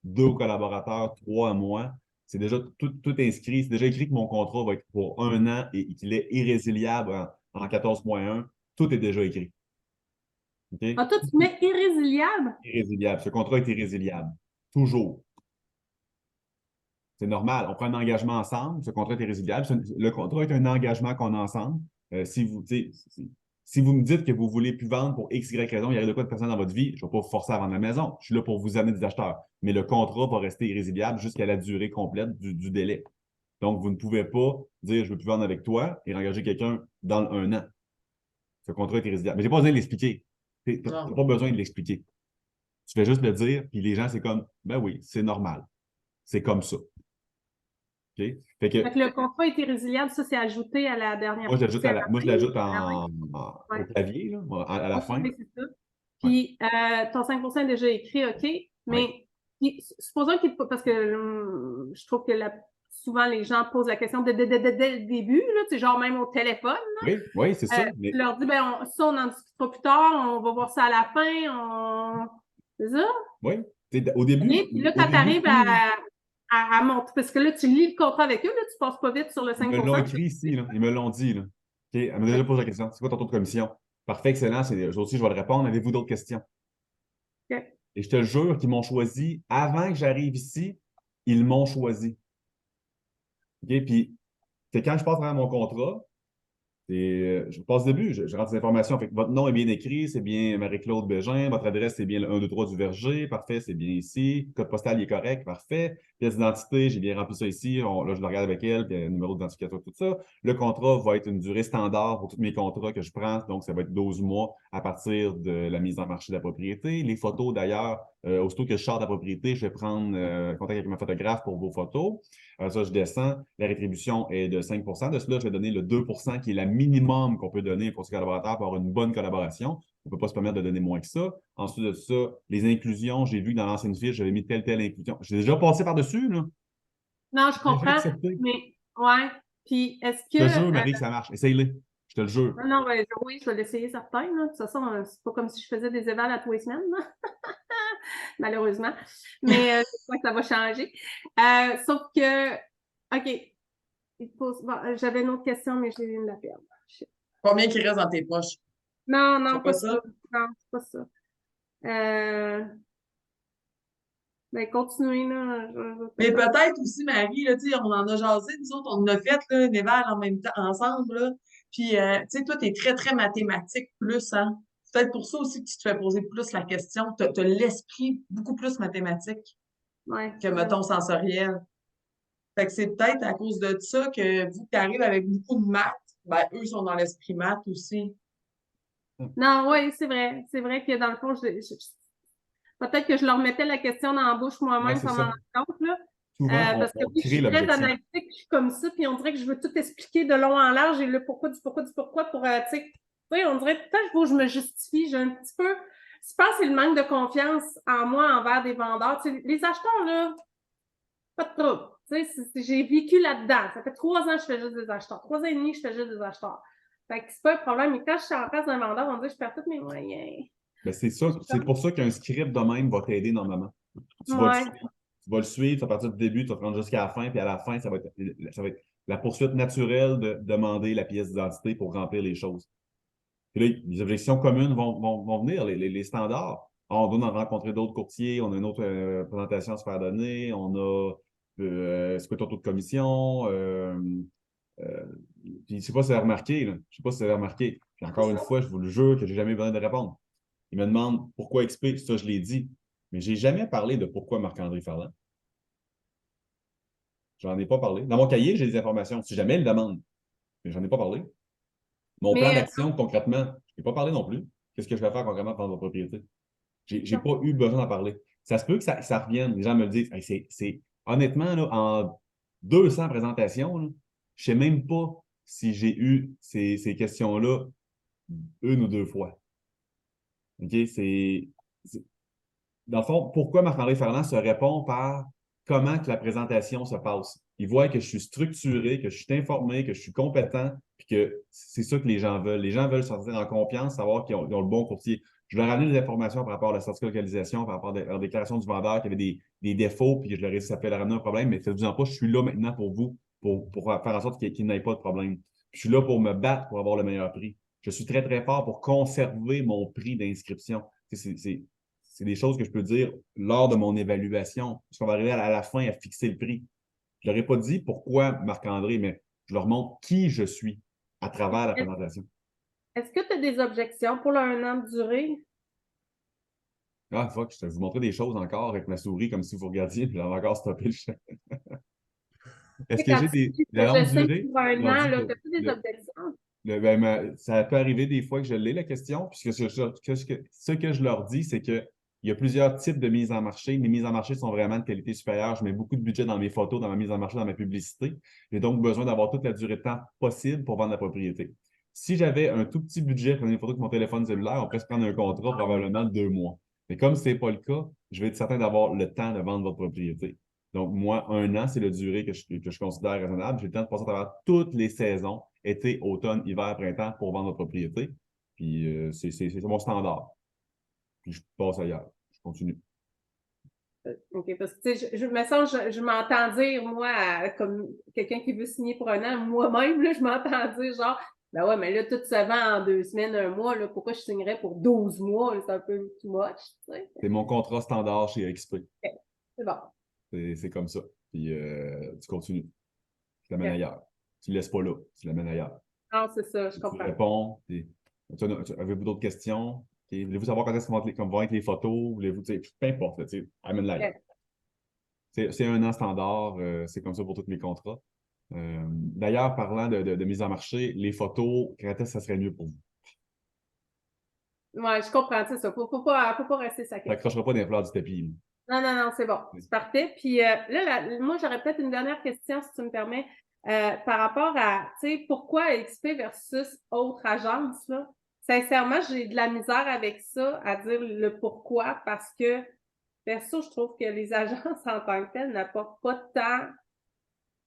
2 aux collaborateurs, 3 à moi. C'est déjà tout inscrit. C'est déjà écrit que mon contrat va être pour 1 an et qu'il est irrésiliable en 14.1. Tout est déjà écrit. Ah, OK? toi, tu mets irrésiliable? Irrésiliable. Ce contrat est irrésiliable. Toujours. C'est normal. On prend un engagement ensemble. Ce contrat est irrésiliable. Le contrat est un engagement qu'on a ensemble. Si vous me dites que vous ne voulez plus vendre pour X, Y raison, il y a de quoi de personne dans votre vie, je ne vais pas vous forcer à vendre la maison. Je suis là pour vous amener des acheteurs. Mais le contrat va rester irrésiliable jusqu'à la durée complète du délai. Donc, vous ne pouvez pas dire je ne veux plus vendre avec toi et engager quelqu'un dans 1 an. Ce contrat est irrésiliable. Mais je n'ai pas besoin de l'expliquer. Tu n'as Non. pas besoin de l'expliquer. Tu fais juste le dire, puis les gens, c'est comme ben oui, c'est normal. C'est comme ça. OK? Fait Fait que que le contrat est irrésiliable, ça, c'est ajouté à la dernière. C'est à la moi, fin? je l'ajoute À la fin? au Ouais. clavier, là, à la OK, fin. oui, c'est ça. Ouais. Puis, ton 5 est déjà écrit, OK, Ouais. mais supposons qu'il parce que je trouve que souvent les gens posent la question dès le début, là, tu sais, genre même au téléphone. Oui, oui, c'est ça. Tu Mais leur dis, ben, ça, on en discutera plus tard, on va voir ça à la fin, c'est ça? oui, au OK, début, puis là, au quand tu début, arrives à monter, parce que là, tu lis le contrat avec eux, là, tu passes pas vite sur le ils 5 me l'ont écrit ici, là. Ils me l'ont dit, là. OK, elle m'a déjà posé la question. C'est quoi ton taux de commission? Parfait, excellent. Aussi, je vais le répondre. Avez-vous d'autres questions? OK. Et je te jure qu'ils m'ont choisi. Avant que j'arrive ici, ils m'ont choisi. OK? Puis, c'est quand je passe à mon contrat, je passe le début, je rentre des informations. Fait que votre nom est bien écrit, c'est bien Marie-Claude Bégin. Votre adresse, c'est bien le 1, 2, 3 du Verger. Parfait, c'est bien ici. Code postal, il est correct. Parfait. Pièce d'identité, j'ai bien rempli ça ici. Là, je le regarde avec elle, puis numéro d'identificateur, tout ça. Le contrat va être une durée standard pour tous mes contrats que je prends. Donc, ça va être 12 mois à partir de la mise en marché de la propriété. Les photos, d'ailleurs, aussitôt que je sors de la propriété, je vais prendre contact avec ma photographe pour vos photos. Ça, je descends. La rétribution est de 5 de cela, je vais donner le 2 qui est le minimum qu'on peut donner pour ce collaborateur pour avoir une bonne collaboration. On ne peut pas se permettre de donner moins que ça. Ensuite de ça, les inclusions, j'ai vu que dans l'ancienne fiche, j'avais mis telle inclusion. J'ai déjà passé par-dessus, là. Non, je J'ai déjà comprends, accepté. mais ouais. Puis, est-ce Je te que jure, Marie, que ça marche. Essaye-le. Je te le jure. non, non, ben, oui, je vais l'essayer certain. Là. De toute façon, c'est pas comme si je faisais des évals à tous les semaines, là. Malheureusement. Mais je crois que ça va changer. Sauf que, OK, J'avais une autre question, mais je viens de la perdre. Combien qui reste dans tes poches? Non, C'est pas pas ça. ça? Non, c'est pas ça. Continuez, là. Mais peut-être aussi, Marie, là, tu sais, on en a jasé, nous autres, on en a fait, là, une éval en même temps, ensemble, là. Puis, tu sais, toi, t'es très, très mathématique plus, hein. C'est peut-être pour ça aussi que tu te fais poser plus la question. T'as l'esprit beaucoup plus mathématique Ouais, que, mettons, sensoriel. Fait que c'est peut-être à cause de ça que, vu que t'arrives avec beaucoup de maths, ben, eux sont dans l'esprit maths aussi. non, oui, c'est vrai. C'est vrai que dans le fond, peut-être que je leur mettais la question dans la bouche Ouais, moi-même c'est sans m'en ça. rendre compte, là. Souvent, Parce que on oui, je crée suis très l'objection. analytique, je suis comme ça, puis on dirait que je veux tout expliquer de long en large et le pourquoi du pourquoi du pourquoi pour, tu sais, oui, on dirait peut-être qu'il faut que je me justifie. J'ai un petit peu, je pense que c'est le manque de confiance en moi envers des vendeurs. Tu sais, les acheteurs, là, pas de trouble. Tu sais, j'ai vécu là-dedans. Ça fait 3 ans que je fais juste des acheteurs. 3 ans et demi que je fais juste des acheteurs. Fait que c'est pas un problème. Mais quand je suis en face d'un vendeur, on dit que je perds tous mes moyens. Ben, c'est ça. C'est pour ça qu'un script de même va t'aider normalement. Tu vas le Ouais. suivre. Tu vas le suivre, à partir du début, tu vas te rendre jusqu'à la fin, puis à la fin, ça va être la poursuite naturelle de demander la pièce d'identité pour remplir les choses. Puis là, les objections communes vont venir, les standards. Ah, on doit en rencontrer d'autres courtiers, on a une autre présentation à se faire donner, on a c'est quoi ton taux de commission? Euh, puis je sais pas si vous avez remarqué, là. Je sais pas si vous avez remarqué. Puis encore une fois, je vous le jure que j'ai jamais besoin de répondre. Il me demande pourquoi XP, ça je l'ai dit. Mais j'ai jamais parlé de pourquoi Marc-André Ferland. J'en ai pas parlé. Dans mon cahier, j'ai des informations. Si jamais il le demande, mais j'en ai pas parlé. Mon plan Mais d'action, concrètement, je n'ai pas parlé non plus. Qu'est-ce que je vais faire concrètement pour vendre ma propriété? J'ai pas eu besoin d'en parler. Ça se peut que ça revienne. Les gens me le disent. Hey, honnêtement, là, en 200 présentations, là, je sais même pas si j'ai eu ces questions-là une ou deux fois. OK? Dans le fond, pourquoi Marc-André Ferland se répond par comment que la présentation se passe. Il voit que je suis structuré, que je suis informé, que je suis compétent, puis que c'est ça que les gens veulent. Les gens veulent se sentir en confiance, savoir qu'ils ont le bon courtier. Je leur ai amené des informations par rapport à la certificat de localisation, par rapport à la déclaration du vendeur, qu'il y avait des défauts, puis je leur ai dit ça peut leur amener un problème, mais faites-vous-en pas, je suis là maintenant pour vous, pour faire en sorte qu'il n'ait pas de problème. Je suis là pour me battre pour avoir le meilleur prix. Je suis très, très fort pour conserver mon prix d'inscription. C'est des choses que je peux dire lors de mon évaluation, parce qu'on va arriver à la fin à fixer le prix. Je ne leur ai pas dit pourquoi Marc-André, mais je leur montre qui je suis à travers la présentation. est-ce que tu as des objections pour le 1 an de durée? Ah, fuck, je vais vous montrer des choses encore avec ma souris comme si vous regardiez, puis j'avais encore stoppé le chat. Est-ce que Quand j'ai tu des. dis La que longue je sais durée, pour un je leur an, dis là, as-tu des objections? ça peut arriver des fois que je l'ai, la question, puisque ce que je leur dis, c'est qu'il y a plusieurs types de mises en marché. Mes mises en marché sont vraiment de qualité supérieure. Je mets beaucoup de budget dans mes photos, dans ma mise en marché, dans ma publicité. J'ai donc besoin d'avoir toute la durée de temps possible pour vendre la propriété. Si j'avais un tout petit budget, prendre des photos avec mon téléphone cellulaire, on pourrait se prendre un contrat probablement de 2 mois. Mais comme ce n'est pas le cas, je vais être certain d'avoir le temps de vendre votre propriété. Donc, moi, 1 an, c'est la durée que je considère raisonnable. J'ai le temps de passer à travers toutes les saisons, été, automne, hiver, printemps, pour vendre ma propriété. Puis, c'est mon standard. Puis, je passe ailleurs. Je continue. OK, parce que, tu sais, je me sens, je m'entends dire, moi, comme quelqu'un qui veut signer pour 1 an, moi-même, là, je m'entends dire, genre, ben ouais, mais là, tout se vend en 2 semaines, 1 mois, là, pourquoi je signerais pour 12 mois? C'est un peu too much, tu sais. C'est mon contrat standard chez XP. OK, c'est bon. C'est comme ça. Puis, tu continues. Tu l'amènes OK. ailleurs. Tu ne laisses pas là. Tu l'amènes ailleurs. Non, c'est ça, je Tu comprends. réponds. Avez-vous d'autres questions? Okay. Voulez-vous savoir quand est-ce qu'on vont être les photos? Voulez-vous, peu importe, là, amène-la ailleurs. OK. C'est 1 an standard, c'est comme ça pour tous mes contrats. D'ailleurs, parlant de mise en marché, les photos, quand est-ce que ça serait mieux pour vous? Ouais, je comprends, c'est ça. Faut pas rester Ça saqué. n'accrochera pas dans les fleurs du tapis. Non, non, non, c'est bon. C'est parfait. Puis moi, j'aurais peut-être une dernière question, si tu me permets, par rapport à, tu sais, pourquoi XP versus autre agence, là? Sincèrement, j'ai de la misère avec ça, à dire le pourquoi, parce que, perso, je trouve que les agences en tant que telles n'apportent pas tant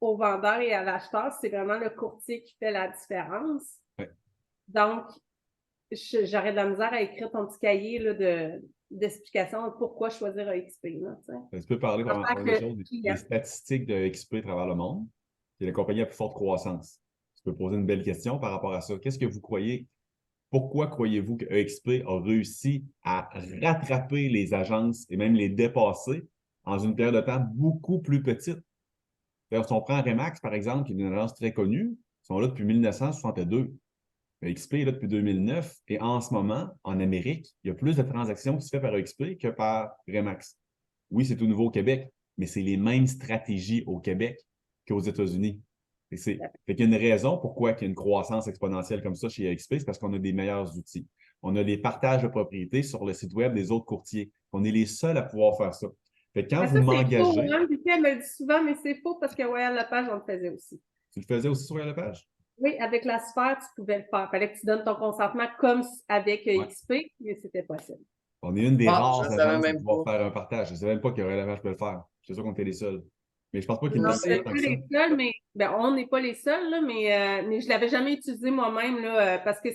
aux vendeurs et à l'acheteur. C'est vraiment le courtier qui fait la différence. Ouais. Donc, j'aurais de la misère à écrire ton petit cahier là, d'explication de pourquoi choisir un XP. Là, Tu peux parler en vraiment tant des que choses, des client. statistiques de XP à travers le monde. qui est la compagnie à plus forte croissance. Tu peux poser une belle question par rapport à ça. Qu'est-ce que vous croyez? Pourquoi croyez-vous que EXP a réussi à rattraper les agences et même les dépasser en une période de temps beaucoup plus petite? D'ailleurs, si on prend Remax, par exemple, qui est une agence très connue, ils sont là depuis 1962. EXP est là depuis 2009 et en ce moment, en Amérique, il y a plus de transactions qui se font par EXP que par Remax. Oui, c'est tout nouveau au Québec, mais c'est les mêmes stratégies au Québec qu'aux États-Unis. Fait qu'il y a une raison pourquoi il y a une croissance exponentielle comme ça chez EXP, c'est parce qu'on a des meilleurs outils. On a des partages de propriétés sur le site web des autres courtiers. On est les seuls à pouvoir faire ça. Fait que quand Mais vous ça, c'est faux, m'engagez, hein? Vicky, elle me le dit souvent, mais c'est faux parce que Royal Lepage, on le faisait aussi. tu le faisais aussi sur la page? Oui, avec la sphère, tu pouvais le faire. Il fallait que tu donnes ton consentement comme avec Ouais. XP, mais c'était possible. On est une des Ah, je rares ne savais agences à même pouvoir pas. faire un partage. Je ne savais même pas que Royal Lepage peut le faire. C'est sûr qu'on était les seuls. Mais je pense pas qu'ils Non, le on savent n'est tant pas que ça. les seuls, mais ben, on n'est pas les seuls, là, mais je ne l'avais jamais utilisé moi-même là, parce que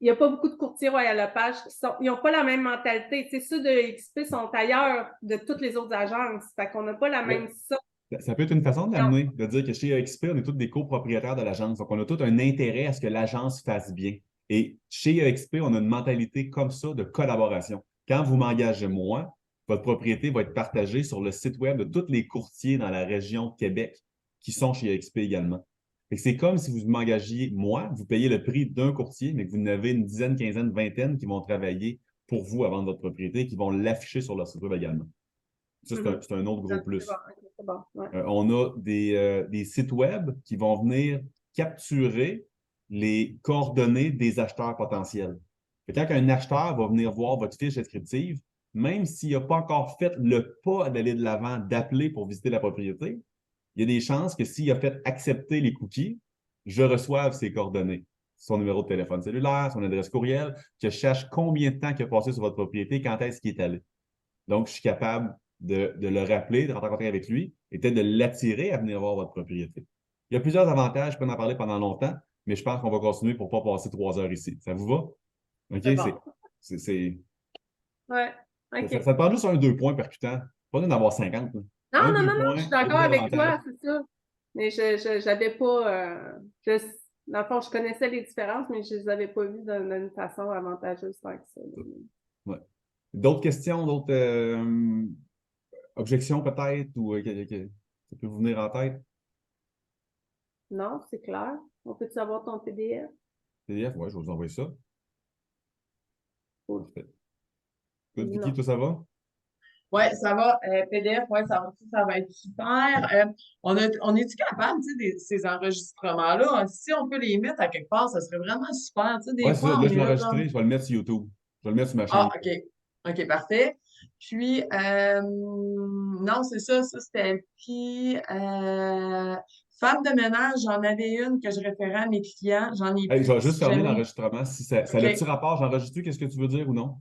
il n'y a pas beaucoup de courtiers Royal Lepage ils n'ont pas la même mentalité. C'est ceux de XP sont ailleurs de toutes les autres agences. Fait qu'on n'a pas la même sorte. Ça peut être une façon de l'amener, de dire que chez EXP, on est tous des copropriétaires de l'agence. Donc, on a tous un intérêt à ce que l'agence fasse bien. Et chez EXP, on a une mentalité comme ça de collaboration. Quand vous m'engagez moi, votre propriété va être partagée sur le site web de tous les courtiers dans la région de Québec qui sont chez EXP également. C'est comme si vous m'engagiez moi, vous payez le prix d'un courtier, mais que vous en avez une dizaine, quinzaine, vingtaine qui vont travailler pour vous à vendre votre propriété, qui vont l'afficher sur leur site web également. Ça, c'est un autre gros plus. C'est bon, ouais. On a des sites web qui vont venir capturer les coordonnées des acheteurs potentiels. Quand un acheteur va venir voir votre fiche descriptive, même s'il n'a pas encore fait le pas d'aller de l'avant, d'appeler pour visiter la propriété, il y a des chances que s'il a fait accepter les cookies, je reçoive ses coordonnées, son numéro de téléphone cellulaire, son adresse courriel, que je cherche combien de temps il a passé sur votre propriété, quand est-ce qu'il est allé. Donc, je suis capable de le rappeler, de rentrer en contact avec lui et peut-être de l'attirer à venir voir votre propriété. Il y a plusieurs avantages, je peux en parler pendant longtemps, mais je pense qu'on va continuer pour ne pas passer 3 heures ici. Ça vous va? OK? C'est bon. Ouais. Ça OK. te parle juste un, 2 points percutants. Pas besoin d'en avoir 50. Non, Un, non, deux non, non, points, je suis il y a d'accord des avec avantages. toi, c'est ça. Mais j'avais pas. Dans le fond, je connaissais les différences, mais je les avais pas vues d'une façon avantageuse tant que ça. Ouais. D'autres questions, d'autres objections peut-être, ou ça peut vous venir en tête? Non, c'est clair. On peut-tu avoir ton PDF? PDF, ouais, je vais vous envoyer ça. Cool. Parfait. Good, Vicky, Non. toi, ça va? Oui, ça va. PDF, ouais, ça va être super. On est-tu capable, tu sais, ces enregistrements-là, hein, si on peut les mettre à quelque part, ça serait vraiment super. Tu sais, Ouais, des c'est ça. fois, Là, on je est l'ai là enregistré, comme. je vais le mettre sur YouTube. Je vais le mettre sur ma chaîne. Ah, OK. OK, parfait. Puis, non, c'est ça. Ça, c'était qui? Femme de ménage, j'en avais une que je référais à mes clients. J'en ai Hey, je plus. vais juste Si fermer jamais. l'enregistrement. Si ça a le petit OK. rapport, j'enregistre, qu'est-ce que tu veux dire ou non?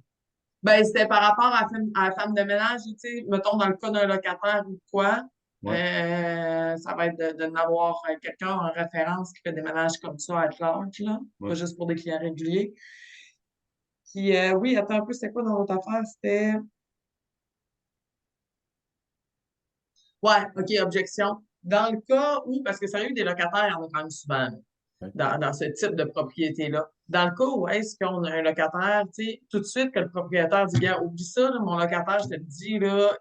Ben, c'était par rapport à la femme de ménage, tu sais, mettons dans le cas d'un locataire ou quoi, Ouais. ça va être de n'avoir quelqu'un en référence qui fait des ménages comme ça à large, là, pas Ouais. juste pour des clients réguliers. Puis, oui, attends un peu, c'était quoi dans votre affaire? C'était. Ouais, OK, objection. Dans le cas où, parce que sérieux, des locataires, il y en a quand même souvent, là, Ouais. dans ce type de propriété-là. Dans le cas où est-ce qu'on a un locataire, tu sais, tout de suite que le propriétaire dit, bien, oublie ça, là, mon locataire, je te le dis, là,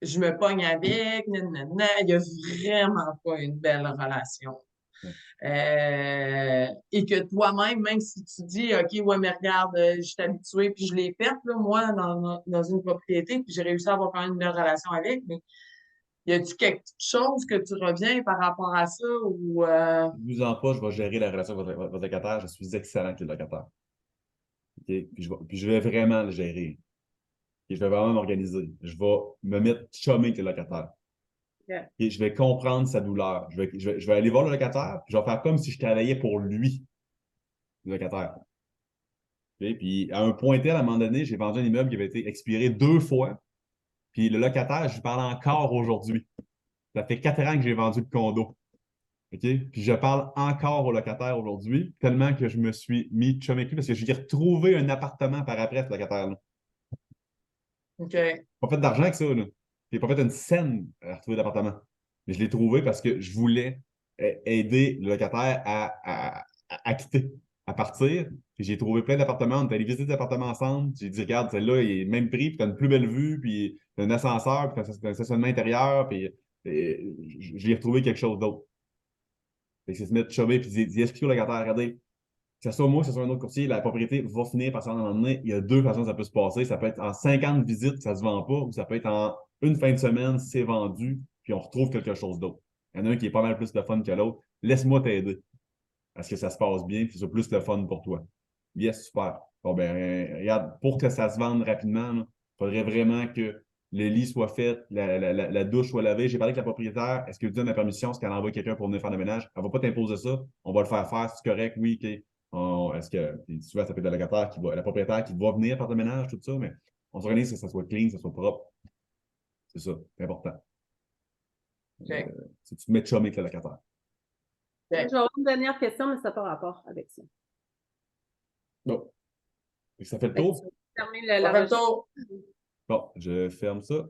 je me pogne avec, nanana, il n'y a vraiment pas une belle relation. Ouais. Et que toi-même, même si tu dis, OK, ouais, mais regarde, je suis habitué, puis je l'ai fait, là, moi, dans une propriété, puis j'ai réussi à avoir quand même une belle relation avec, mais y a-tu quelque chose que tu reviens par rapport à ça ou Ne vous en pas, je vais gérer la relation avec votre locataire. Je suis excellent avec les locataires. OK? Puis je vais vraiment le gérer. Et je vais vraiment m'organiser. Je vais me mettre chumé avec le locataire. Yeah. Et je vais comprendre sa douleur. Je vais aller voir le locataire, puis je vais faire comme si je travaillais pour lui, le locataire. Okay? Puis à un point tel, à un moment donné, j'ai vendu un immeuble qui avait été expiré 2 fois. Puis le locataire, je lui parle encore aujourd'hui. Ça fait 4 ans que j'ai vendu le condo. OK? Puis je parle encore au locataire aujourd'hui, tellement que je me suis mis chum avec lui parce que je lui ai retrouvé un appartement par après, ce locataire-là. OK. Pas fait d'argent avec ça, là. J'ai pas fait une scène à retrouver l'appartement. Mais je l'ai trouvé parce que je voulais aider le locataire à quitter, à partir. Puis j'ai trouvé plein d'appartements. On est allé visiter des appartements ensemble. J'ai dit, regarde, celle-là, il est le même prix, puis tu as une plus belle vue, puis tu as un ascenseur, puis tu as un stationnement intérieur, puis j'ai retrouvé quelque chose d'autre. Fait que c'est se mettre chômer, puis d'y expliquer au locataire, regardez, que ce soit moi, que ce soit un autre courtier, la propriété va finir par s'en emmener. Il y a deux façons que ça peut se passer. Ça peut être en 50 visites, ça ne se vend pas, ou ça peut être en une fin de semaine, c'est vendu, puis on retrouve quelque chose d'autre. Il y en a un qui est pas mal plus de fun que l'autre. Laisse-moi t'aider. Parce que ça se passe bien, puis que c'est plus le fun pour toi. Yes, super. Bon, ben, regarde, pour que ça se vende rapidement, il faudrait vraiment que le lit soit fait, la douche soit lavée. J'ai parlé avec la propriétaire. Est-ce que tu donnes la permission? Est-ce qu'elle envoie quelqu'un pour venir faire le ménage? Elle ne va pas t'imposer ça. On va le faire faire. C'est correct? Oui, OK. Est-ce que, souvent, ça peut être le locataire la propriétaire qui va venir faire le ménage, tout ça, mais on s'organise que ça soit clean, que ça soit propre. C'est ça, c'est important. OK. Si tu te mets de chummer avec le locataire. J'aurais une dernière question, mais ça n'a pas rapport avec ça. Bon. Et ça fait le Fait que tour? tu vas fermer Ça fait le tour. Bon, je ferme ça.